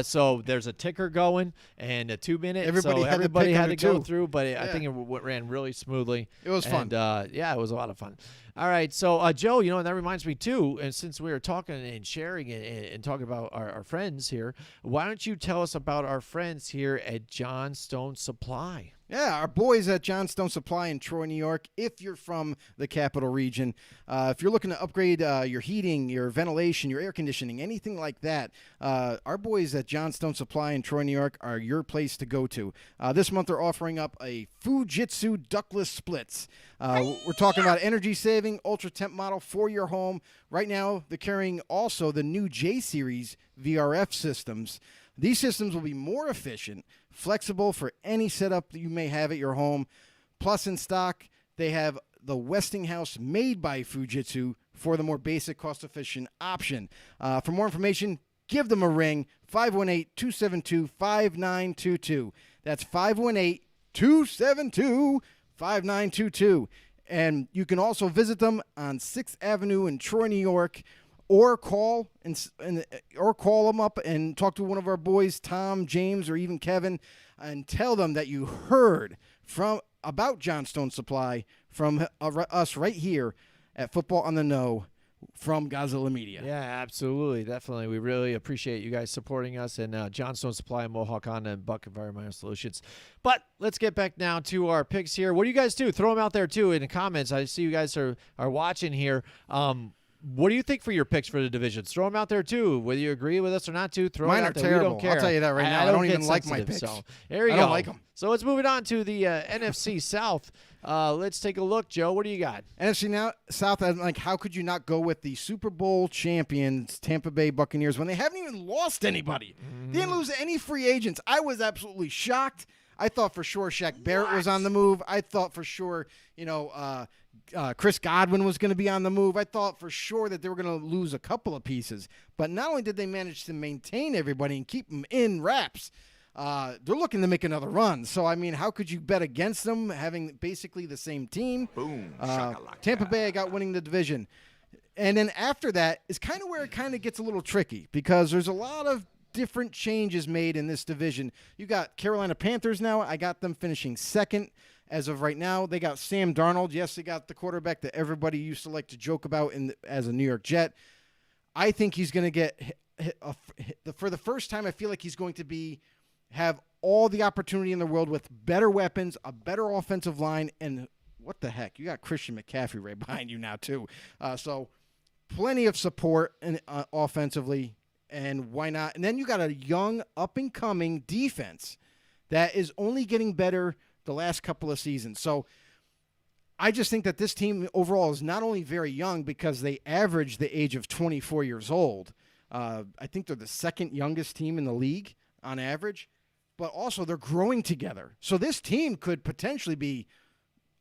so there's a ticker going and a 2-minute. Everybody had to go two. through, but I think it ran really smoothly. It was fun. It was a lot of fun. All right, so Joe, and that reminds me too, and since we were talking and sharing and talking about our friends here, why don't you tell us about our friends here at Johnstone Supply? Yeah, our boys at Johnstone Supply in Troy, New York. If you're from the capital region, if you're looking to upgrade your heating, your ventilation, your air conditioning, anything like that, our boys at Johnstone Supply in Troy, New York are your place to go to. This month they're offering up a Fujitsu ductless splits. We're talking about energy saving, ultra temp model for your home. Right now they're carrying also the new J-Series VRF systems. These systems will be more efficient, flexible for any setup that you may have at your home. Plus, in stock, they have the Westinghouse made by Fujitsu for the more basic, cost-efficient option. For more information, give them a ring, 518-272-5922. That's 518-272-5922. And you can also visit them on 6th Avenue in Troy, New York, or call them up and talk to one of our boys, Tom, James, or even Kevin, and tell them that you heard about Johnstone Supply from us right here at Football on the Know from Godzilla Media. Yeah, absolutely, definitely. We really appreciate you guys supporting us, and Johnstone Supply, Mohawk Honda, and Buck Environmental Solutions. But let's get back now to our picks here. What do you guys do? Throw them out there too in the comments. I see you guys are watching here. What do you think for your picks for the divisions? Throw them out there, too. Whether you agree with us or not, too, throw Mine them out are there. terrible. We don't care. I'll tell you that right now. I don't even like my picks. So there you go. I don't like them. So let's move it on to the NFC South. Let's take a look. Joe, what do you got? NFC South, how could you not go with the Super Bowl champions, Tampa Bay Buccaneers, when they haven't even lost anybody? They didn't lose any free agents. I was absolutely shocked. I thought for sure Shaq Barrett was on the move. I thought for sure, Chris Godwin was going to be on the move. I thought for sure that they were going to lose a couple of pieces. But not only did they manage to maintain everybody and keep them in wraps, they're looking to make another run. So, how could you bet against them having basically the same team? Boom. Tampa Bay got winning the division. And then after that is kind of where it kind of gets a little tricky because there's a lot of different changes made in this division. You got Carolina Panthers now. I got them finishing second as of right now. They got Sam Darnold. Yes, they got the quarterback that everybody used to like to joke about as a New York Jet. I think he's going to get for the first time. I feel like he's going to have all the opportunity in the world with better weapons, a better offensive line, and what the heck? You got Christian McCaffrey right behind you now too. So plenty of support offensively. And why not? And then you got a young, up-and-coming defense that is only getting better the last couple of seasons. So I just think that this team overall is not only very young because they average the age of 24 years old. I think they're the second youngest team in the league on average. But also they're growing together. So this team could potentially be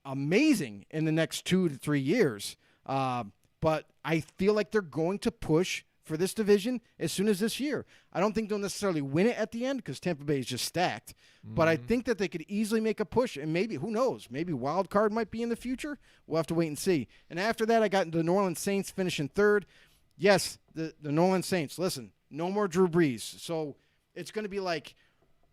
amazing in the next 2 to 3 years. But I feel like they're going to push for this division as soon as this year. I don't think they'll necessarily win it at the end because Tampa Bay is just stacked. But I think that they could easily make a push, and maybe, who knows, maybe wild card might be in the future. We'll have to wait and see. And after that, I got the New Orleans Saints finishing third. Yes, the New Orleans Saints, listen, no more Drew Brees. So it's going to be like,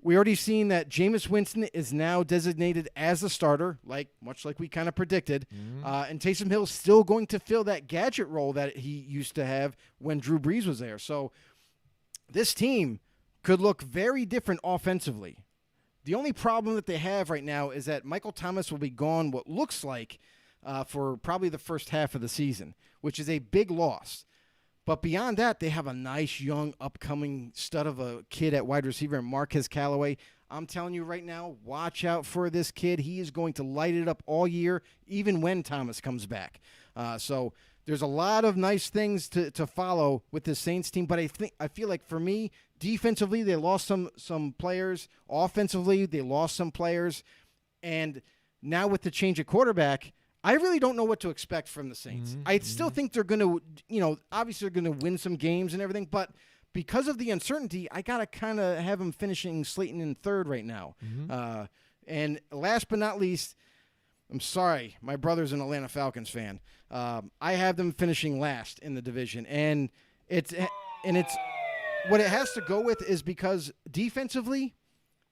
we already seen that Jameis Winston is now designated as the starter, much like we kind of predicted. And Taysom Hill is still going to fill that gadget role that he used to have when Drew Brees was there. So this team could look very different offensively. The only problem that they have right now is that Michael Thomas will be gone what looks like for probably the first half of the season, which is a big loss. But beyond that, they have a nice, young, upcoming stud of a kid at wide receiver, Marquez Callaway. I'm telling you right now, watch out for this kid. He is going to light it up all year, even when Thomas comes back. So there's a lot of nice things to follow with this Saints team. But I feel like for me, defensively, they lost some players. Offensively, they lost some players. And now with the change of quarterback, I really don't know what to expect from the Saints. I still think they're going to, obviously they're going to win some games and everything, but because of the uncertainty, I got to kind of have them finishing Slayton in third right now. And last but not least, I'm sorry, my brother's an Atlanta Falcons fan. I have them finishing last in the division, and it's what it has to go with is because defensively,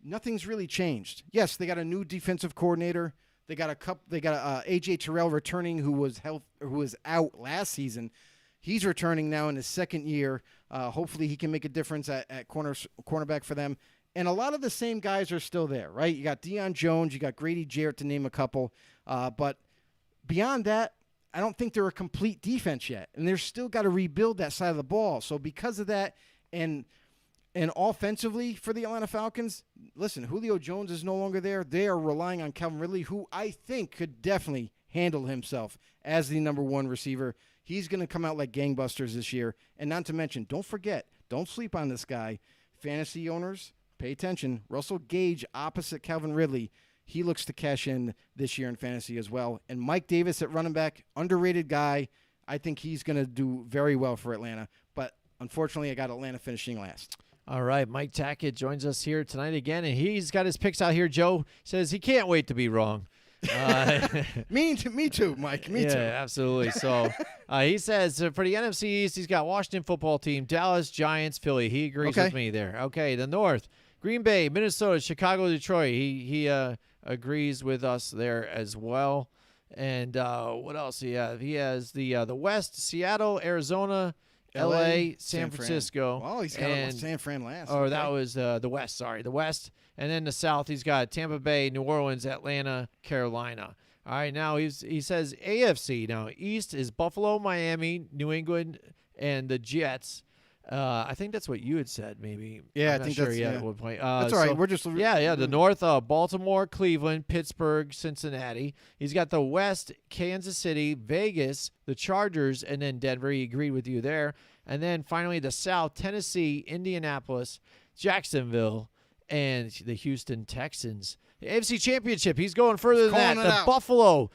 nothing's really changed. Yes, they got a new defensive coordinator. They got AJ Terrell returning, who was out last season. He's returning now in his second year. Hopefully, he can make a difference at cornerback for them. And a lot of the same guys are still there, right? You got Deion Jones, you got Grady Jarrett, to name a couple. But beyond that, I don't think they're a complete defense yet, and they're still got to rebuild that side of the ball. So because of that, and offensively for the Atlanta Falcons, listen, Julio Jones is no longer there. They are relying on Calvin Ridley, who I think could definitely handle himself as the number one receiver. He's going to come out like gangbusters this year. And not to mention, don't sleep on this guy. Fantasy owners, pay attention. Russell Gage opposite Calvin Ridley. He looks to cash in this year in fantasy as well. And Mike Davis at running back, underrated guy. I think he's going to do very well for Atlanta. But unfortunately, I got Atlanta finishing last. All right, Mike Tackett joins us here tonight again, and he's got his picks out here. Joe says he can't wait to be wrong. Me too, Mike. Me too. Yeah, absolutely. So he says for the NFC East, he's got Washington football team, Dallas, Giants, Philly. He agrees with me there. Okay, the North, Green Bay, Minnesota, Chicago, Detroit. He agrees with us there as well. And what else? He has the West, Seattle, Arizona, L.A., San Francisco. Oh, he's got San Fran last. Oh, that was the West. Sorry, the West. And then the South, he's got Tampa Bay, New Orleans, Atlanta, Carolina. All right, now he says AFC. Now, East is Buffalo, Miami, New England, and the Jets. I think that's what you had said, maybe. Yeah, I'm I think not that's sure yeah. at what point. That's all right. We're just the North, Baltimore, Cleveland, Pittsburgh, Cincinnati. He's got the West, Kansas City, Vegas, the Chargers, and then Denver. He agreed with you there. And then finally the South, Tennessee, Indianapolis, Jacksonville, and the Houston Texans. The AFC Championship, he's going further than that. The Buffalo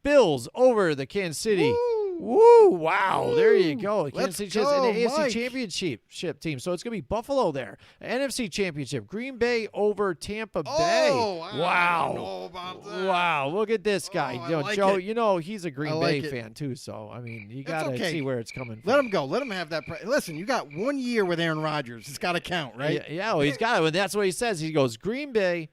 Bills over the Kansas City. Woo! Wow, Woo. There you go. Kansas City Chiefs and the AFC Mike. Championship team. So it's going to be Buffalo there. NFC Championship, Green Bay over Tampa Bay. I don't know about that. Wow, look at this guy. I like Joe, it. He's a Green Bay fan too, so, I mean, you got to see where it's coming from. Let him go. Let him have that. Listen, you got 1 year with Aaron Rodgers. It's got to count, right? Yeah, well, he's got it. And that's what he says. He goes, Green Bay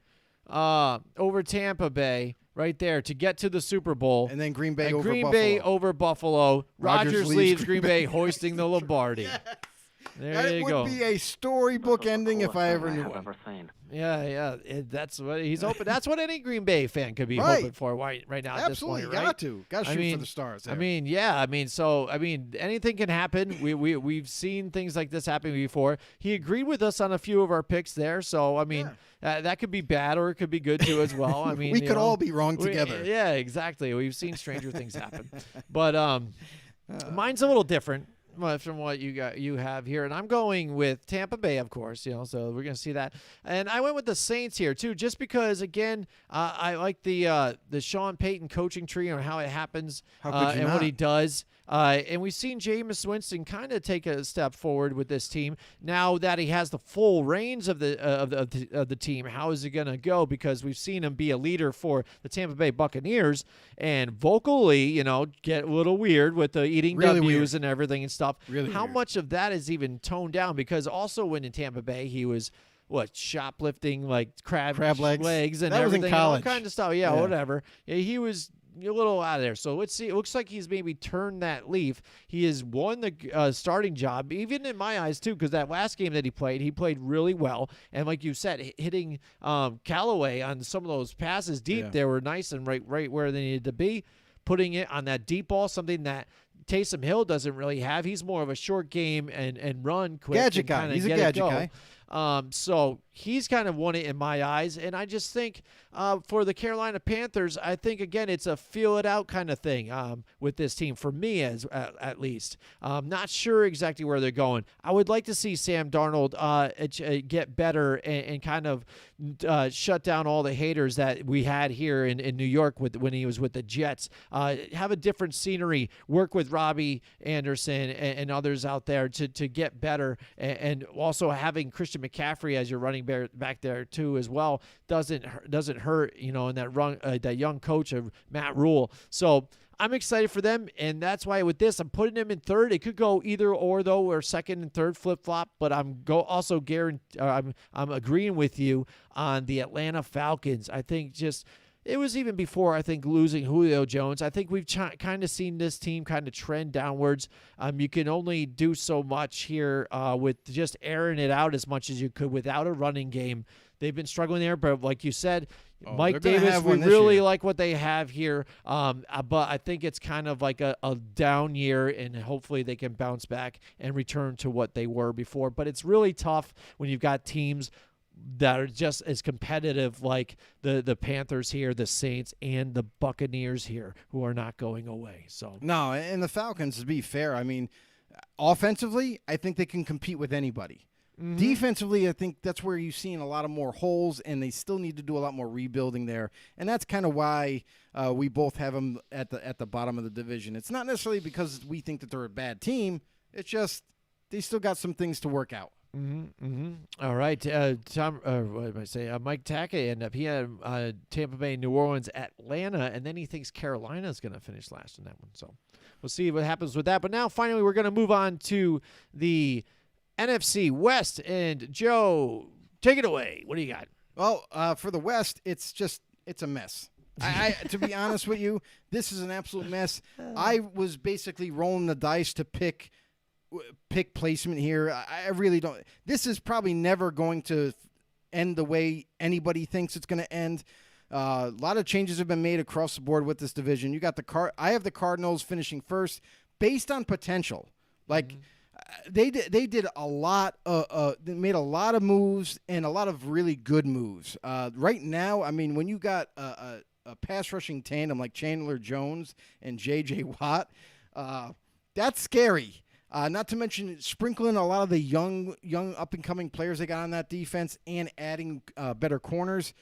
over Tampa Bay. Right there to get to the Super Bowl. And then Green Bay over Green Buffalo. Bay over Buffalo. Rodgers leaves Green Bay hoisting the Lombardi. Yes. There you go. That would be a storybook ending if I ever knew one. Yeah. That's what he's hoping. That's what any Green Bay fan could be Right. hoping for right now at Absolutely, this point, right? got to shoot for the stars. There. Anything can happen. We've seen things like this happen before. He agreed with us on a few of our picks there, so that could be bad or it could be good too as well. I mean, we could all be wrong together. Yeah, exactly. We've seen stranger things happen, but mine's a little different. from what you have here, and I'm going with Tampa Bay, of course. So we're going to see that. And I went with the Saints here too, just because again, I like the Sean Payton coaching tree and how it happens and what he does. And we've seen Jameis Winston kind of take a step forward with this team now that he has the full reins of the team. How is it going to go? Because we've seen him be a leader for the Tampa Bay Buccaneers and vocally, get a little weird with the eating really W's weird. and everything and stuff. Really How weird. much of that is even toned down? Because also when in Tampa Bay, he was shoplifting like crab legs and that everything, was in college. all kind of stuff. Yeah, whatever. Yeah, he was a little out of there. So let's see. It looks like he's maybe turned that leaf. He has won the starting job, even in my eyes too, because that last game that he played really well. And like you said, hitting Callaway on some of those passes deep, they were nice and right where they needed to be. Putting it on that deep ball, something that Taysom Hill doesn't really have. He's more of a short game and run quick. Gadget guy. He's a gadget guy. So he's kind of won it in my eyes. And I just think for the Carolina Panthers, I think, again, it's a feel it out kind of thing with this team, for me at least. Not sure exactly where they're going. I would like to see Sam Darnold get better and kind of shut down all the haters that we had here in New York when he was with the Jets. Have a different scenery, work with Robbie Anderson and others out there to get better. And also having Christian McCaffrey as your running back there too as well doesn't hurt, in that young coach of Matt Rule. So I'm excited for them, and that's why with this I'm putting them in third. It could go either or though, or second and third flip flop. But I'm agreeing with you on the Atlanta Falcons. I think it was even before, I think, losing Julio Jones. I think we've kind of seen this team kind of trend downwards. You can only do so much here with just airing it out as much as you could without a running game. They've been struggling there, but like you said, Mike Davis, we really like what they have here. But I think it's kind of like a down year, and hopefully they can bounce back and return to what they were before. But it's really tough when you've got teams that are just as competitive like the Panthers here, the Saints, and the Buccaneers here, who are not going away. So no, and the Falcons, to be fair, I mean, offensively, I think they can compete with anybody. Mm-hmm. Defensively, I think that's where you've seen a lot of more holes, and they still need to do a lot more rebuilding there. And that's kind of why we both have them at the bottom of the division. It's not necessarily because we think that they're a bad team. It's just they still got some things to work out. Mm-hmm, mm-hmm. All right, what did I say? Mike Tackett ended up. He had Tampa Bay, New Orleans, Atlanta, and then he thinks Carolina is going to finish last in that one. So we'll see what happens with that. But now, finally, we're going to move on to the NFC West. And Joe, take it away. What do you got? Well, for the West, it's a mess. I to be honest with you, this is an absolute mess. I was basically rolling the dice to pick placement here. I really don't. This is probably never going to end the way anybody thinks it's going to end. A lot of changes have been made across the board with this division. You got I have the Cardinals finishing first based on potential. Like they did a lot. They made a lot of moves and a lot of really good moves. Right now, I mean, when you got a pass rushing tandem like Chandler Jones and J.J. Watt, that's scary. Not to mention sprinkling a lot of the young up-and-coming players they got on that defense and adding better corners.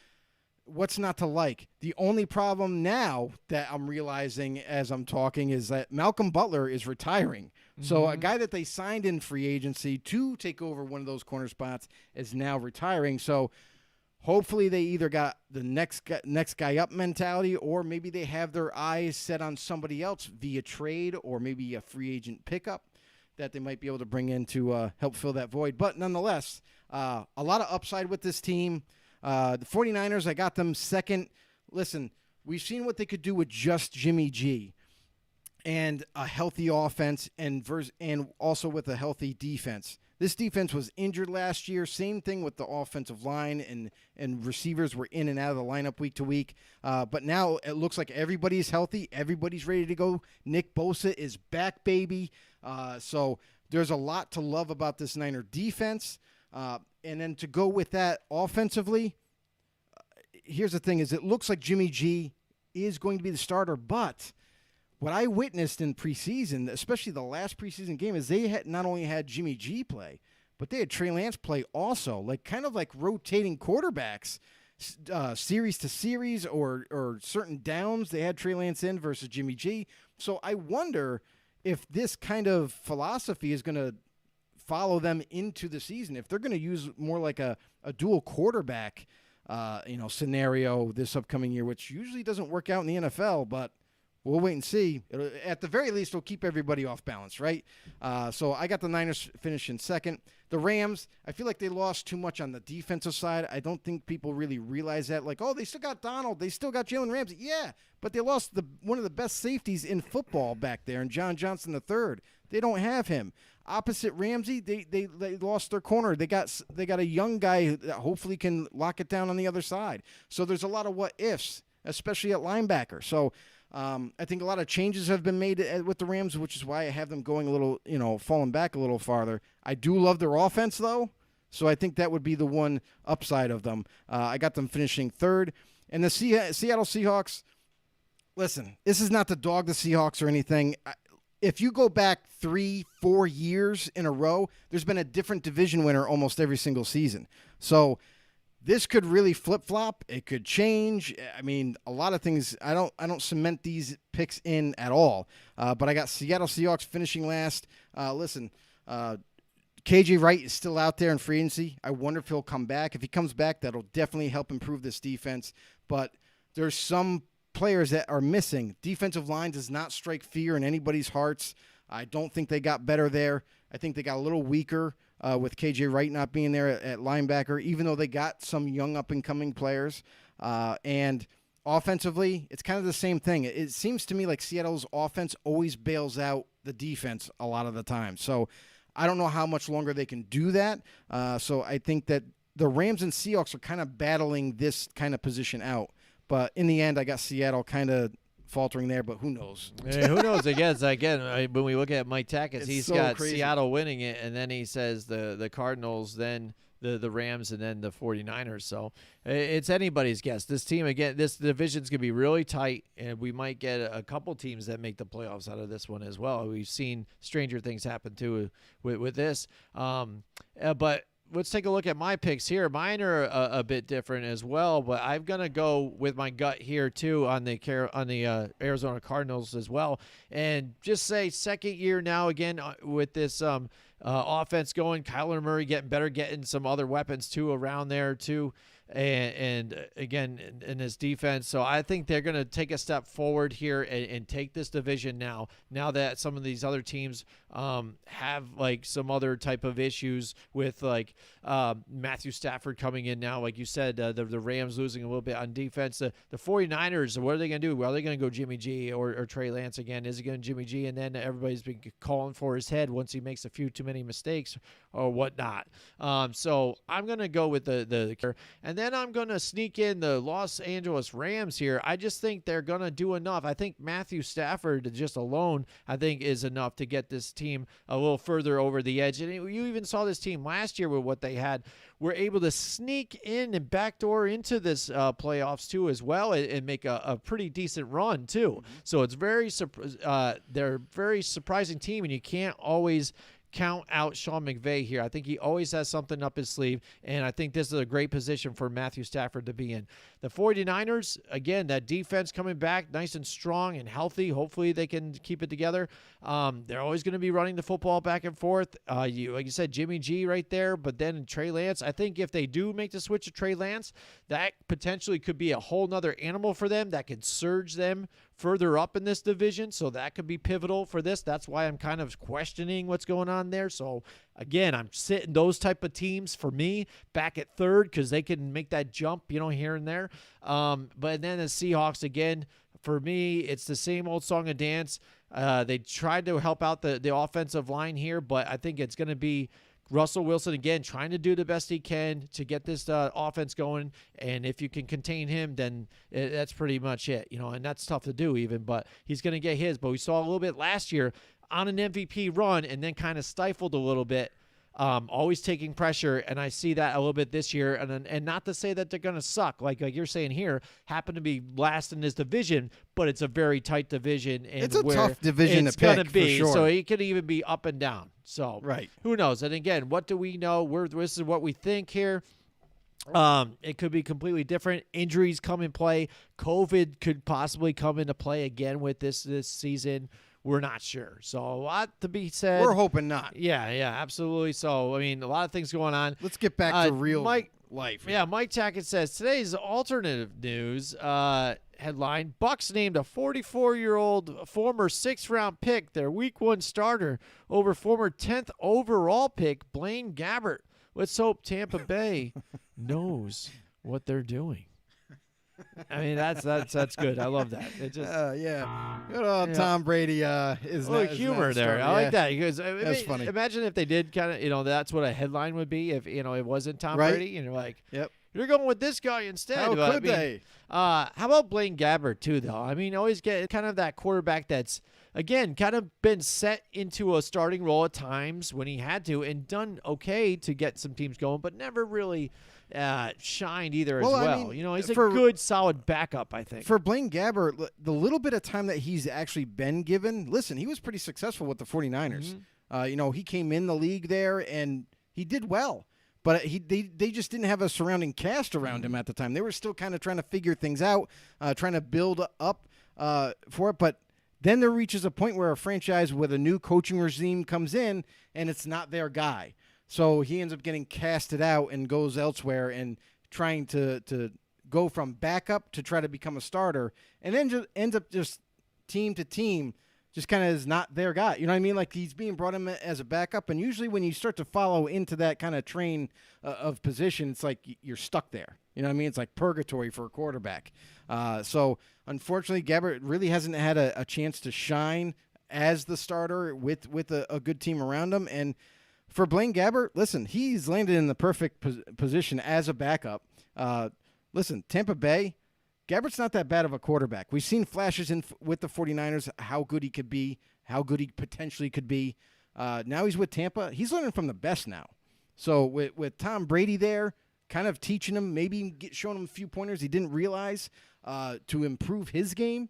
What's not to like? The only problem now that I'm realizing as I'm talking is that Malcolm Butler is retiring. Mm-hmm. So a guy that they signed in free agency to take over one of those corner spots is now retiring. So hopefully they either got the next guy up mentality, or maybe they have their eyes set on somebody else via trade or maybe a free agent pickup that they might be able to bring in to help fill that void. But nonetheless, a lot of upside with this team. The 49ers, I got them second. Listen, we've seen what they could do with just Jimmy G and a healthy offense and also with a healthy defense. This defense was injured last year. Same thing with the offensive line, and receivers were in and out of the lineup week to week. But now it looks like everybody's healthy. Everybody's ready to go. Nick Bosa is back, baby. So there's a lot to love about this Niner defense. And then to go with that offensively, here's the thing: is it looks like Jimmy G is going to be the starter, but what I witnessed in preseason, especially the last preseason game, is they had not only had Jimmy G play, but they had Trey Lance play also, like kind of like rotating quarterbacks, series to series or certain downs. They had Trey Lance in versus Jimmy G. So I wonder if this kind of philosophy is going to follow them into the season. If they're going to use more like a dual quarterback, scenario this upcoming year, which usually doesn't work out in the NFL, but we'll wait and see. At the very least, it'll keep everybody off balance, right? So I got the Niners finishing second. The Rams, I feel like they lost too much on the defensive side. I don't think people really realize that. Like, oh, they still got Donald. They still got Jalen Ramsey. Yeah, but they lost one of the best safeties in football back there, and John Johnson III. They don't have him. Opposite Ramsey, they lost their corner. They got a young guy that hopefully can lock it down on the other side. So there's a lot of what ifs, especially at linebacker. So I think a lot of changes have been made with the Rams, which is why I have them going a little, falling back a little farther. I do love their offense, though, so I think that would be the one upside of them. I got them finishing third. And the Seattle Seahawks, listen, this is not to dog the Seahawks or anything. If you go back 3-4 years in a row, there's been a different division winner almost every single season. So this could really flip-flop. It could change. I mean, a lot of things. I don't cement these picks in at all. But I got Seattle Seahawks finishing last. Listen, KJ Wright is still out there in free agency. I wonder if he'll come back. If he comes back, that'll definitely help improve this defense. But there's some players that are missing. Defensive line does not strike fear in anybody's hearts. I don't think they got better there. I think they got a little weaker with KJ Wright not being there at linebacker, even though they got some young up-and-coming players. And offensively, it's kind of the same thing. It seems to me like Seattle's offense always bails out the defense a lot of the time. So I don't know how much longer they can do that. So I think that the Rams and Seahawks are kind of battling this kind of position out. But in the end, I got Seattle kind of faltering there, but who knows? Who knows? Again, when we look at Mike Tackett, he's so got crazy. Seattle winning it, and then he says the Cardinals, then the Rams, and then the 49ers. So it's anybody's guess. This team, again, this division's going to be really tight, and we might get a couple teams that make the playoffs out of this one as well. We've seen stranger things happen, too, with this. But let's take a look at my picks here. Mine are a bit different as well, but I'm going to go with my gut here, too, on the Arizona Cardinals as well. And just say second year now, again, with this offense going, Kyler Murray getting better, getting some other weapons, too, around there, too. And again, in his defense. So I think they're going to take a step forward here and take this division now that some of these other teams have like some other type of issues with like Matthew Stafford coming in now. Like you said, the Rams losing a little bit on defense. The 49ers, what are they going to do? Well, are they going to go Jimmy G or Trey Lance again? Is it going to Jimmy G? And then everybody's been calling for his head once he makes a few too many mistakes or whatnot. So I'm going to go with the and then I'm going to sneak in the Los Angeles Rams here. I just think they're going to do enough. I think Matthew Stafford just alone, I think, is enough to get this team a little further over the edge. And you even saw this team last year with what they had. Were able to sneak in and backdoor into this playoffs, too, as well, and make a pretty decent run, too. So it's they're a very surprising team, and you can't always count out Sean McVay here. I think he always has something up his sleeve, and I think this is a great position for Matthew Stafford to be in. The 49ers, again, that defense coming back nice and strong and healthy. Hopefully they can keep it together. They're always going to be running the football back and forth. Like you said, Jimmy G right there, but then Trey Lance. I think if they do make the switch to Trey Lance, that potentially could be a whole nother animal for them that could surge them further up in this division, so that could be pivotal for this. That's why I'm kind of questioning what's going on there. So again, I'm sitting those type of teams for me back at third because they can make that jump, here and there. But then the Seahawks, again, for me, it's the same old song and dance. They tried to help out the offensive line here, but I think it's going to be Russell Wilson, again, trying to do the best he can to get this offense going. And if you can contain him, then that's pretty much it, and that's tough to do even, but he's going to get his. But we saw a little bit last year on an MVP run and then kind of stifled a little bit always taking pressure, and I see that a little bit this year. And not to say that they're going to suck, like you're saying here, happen to be last in this division, but it's a very tight division. And it's a tough division to pick, for sure. So it could even be up and down. So right. Who knows? And again, what do we know? This is what we think here. It could be completely different. Injuries come in play. COVID could possibly come into play again with this season. We're not sure. So a lot to be said. We're hoping not. Yeah, absolutely. So, I mean, a lot of things going on. Let's get back to real life. Yeah, Mike Tackett says, today's alternative news headline, Bucks named a 44-year-old former 6th-round pick their Week 1 starter over former 10th overall pick Blaine Gabbert. Let's hope Tampa Bay knows what they're doing. I mean, that's good. I love that. It just Good old Tom Brady is a little humor there. I like that because that's funny. Imagine if they did kind of, that's what a headline would be if it wasn't Tom Brady, and you're like, yep, you're going with this guy instead. How could they? How about Blaine Gabbert too, though? I mean, always get kind of that quarterback that's, again, kind of been set into a starting role at times when he had to and done okay to get some teams going, but never really shined either as well. I mean, he's a good, solid backup, I think. For Blaine Gabbert, the little bit of time that he's actually been given, listen, he was pretty successful with the 49ers. Mm-hmm. He came in the league there, and he did well. But they just didn't have a surrounding cast around him at the time. They were still kind of trying to figure things out, trying to build up for it. But then there reaches a point where a franchise with a new coaching regime comes in, and it's not their guy. So he ends up getting casted out and goes elsewhere and trying to go from backup to try to become a starter, and then just ends up just team to team, just kind of is not their guy. You know what I mean? Like he's being brought in as a backup, and usually when you start to follow into that kind of train of position, it's like you're stuck there. You know what I mean? It's like purgatory for a quarterback. So unfortunately, Gabbert really hasn't had a chance to shine as the starter with a good team around him. And for Blaine Gabbert, listen, he's landed in the perfect position as a backup. Listen, Tampa Bay, Gabbert's not that bad of a quarterback. We've seen flashes with the 49ers, how good he could be, how good he potentially could be. Now he's with Tampa. He's learning from the best now. So with Tom Brady there, kind of teaching him, maybe showing him a few pointers he didn't realize to improve his game.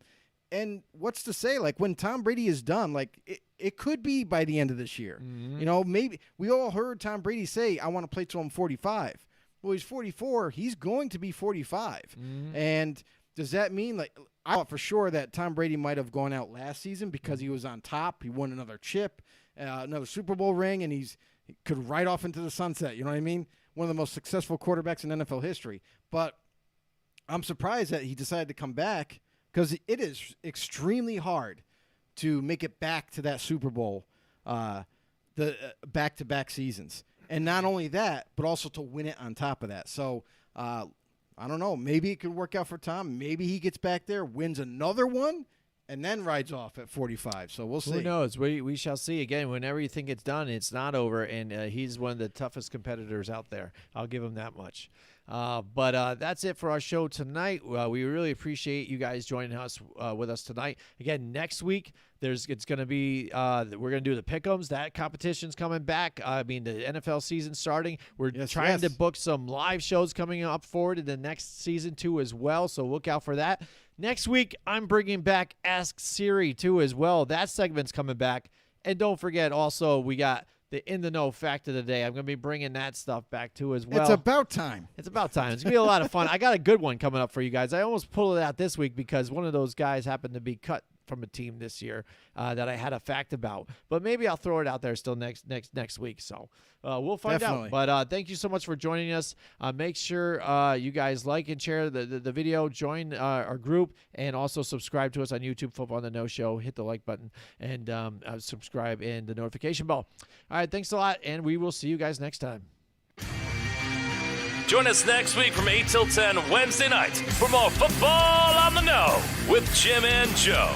And what's to say, like when Tom Brady is done, like it could be by the end of this year. Mm-hmm. Maybe we all heard Tom Brady say, I want to play till I'm 45. Well, he's 44. He's going to be 45. Mm-hmm. And does that mean, like, I thought for sure that Tom Brady might have gone out last season because he was on top. He won another chip, another Super Bowl ring, and he could ride off into the sunset. You know what I mean? One of the most successful quarterbacks in NFL history. But I'm surprised that he decided to come back because it is extremely hard to make it back to that Super Bowl, the back-to-back seasons. And not only that, but also to win it on top of that. So, I don't know. Maybe it could work out for Tom. Maybe he gets back there, wins another one, and then rides off at 45. So we'll see. Who knows? We shall see. Again, whenever you think it's done, it's not over, and he's one of the toughest competitors out there. I'll give him that much. But that's it for our show tonight. We really appreciate you guys joining us with us tonight. Again, next week it's going to be we're going to do the pick'ems. That competition's coming back. I mean, the NFL season starting. We're trying to book some live shows coming up forward in the next season too as well. So look out for that. Next week, I'm bringing back Ask Siri too as well. That segment's coming back. And don't forget, also we got the In the Know fact of the day. I'm going to be bringing that stuff back too as well. It's about time. It's about time. It's going to be a lot of fun. I got a good one coming up for you guys. I almost pulled it out this week because one of those guys happened to be cut from a team this year that I had a fact about. But maybe I'll throw it out there still next week. So we'll find out. But thank you so much for joining us. Make sure you guys like and share the video, join our group, and also subscribe to us on YouTube, Football on the No Show. Hit the like button and subscribe and the notification bell. All right, thanks a lot, and we will see you guys next time. Join us next week from 8 till 10 Wednesday nights for more Football on the No with Jim and Joe.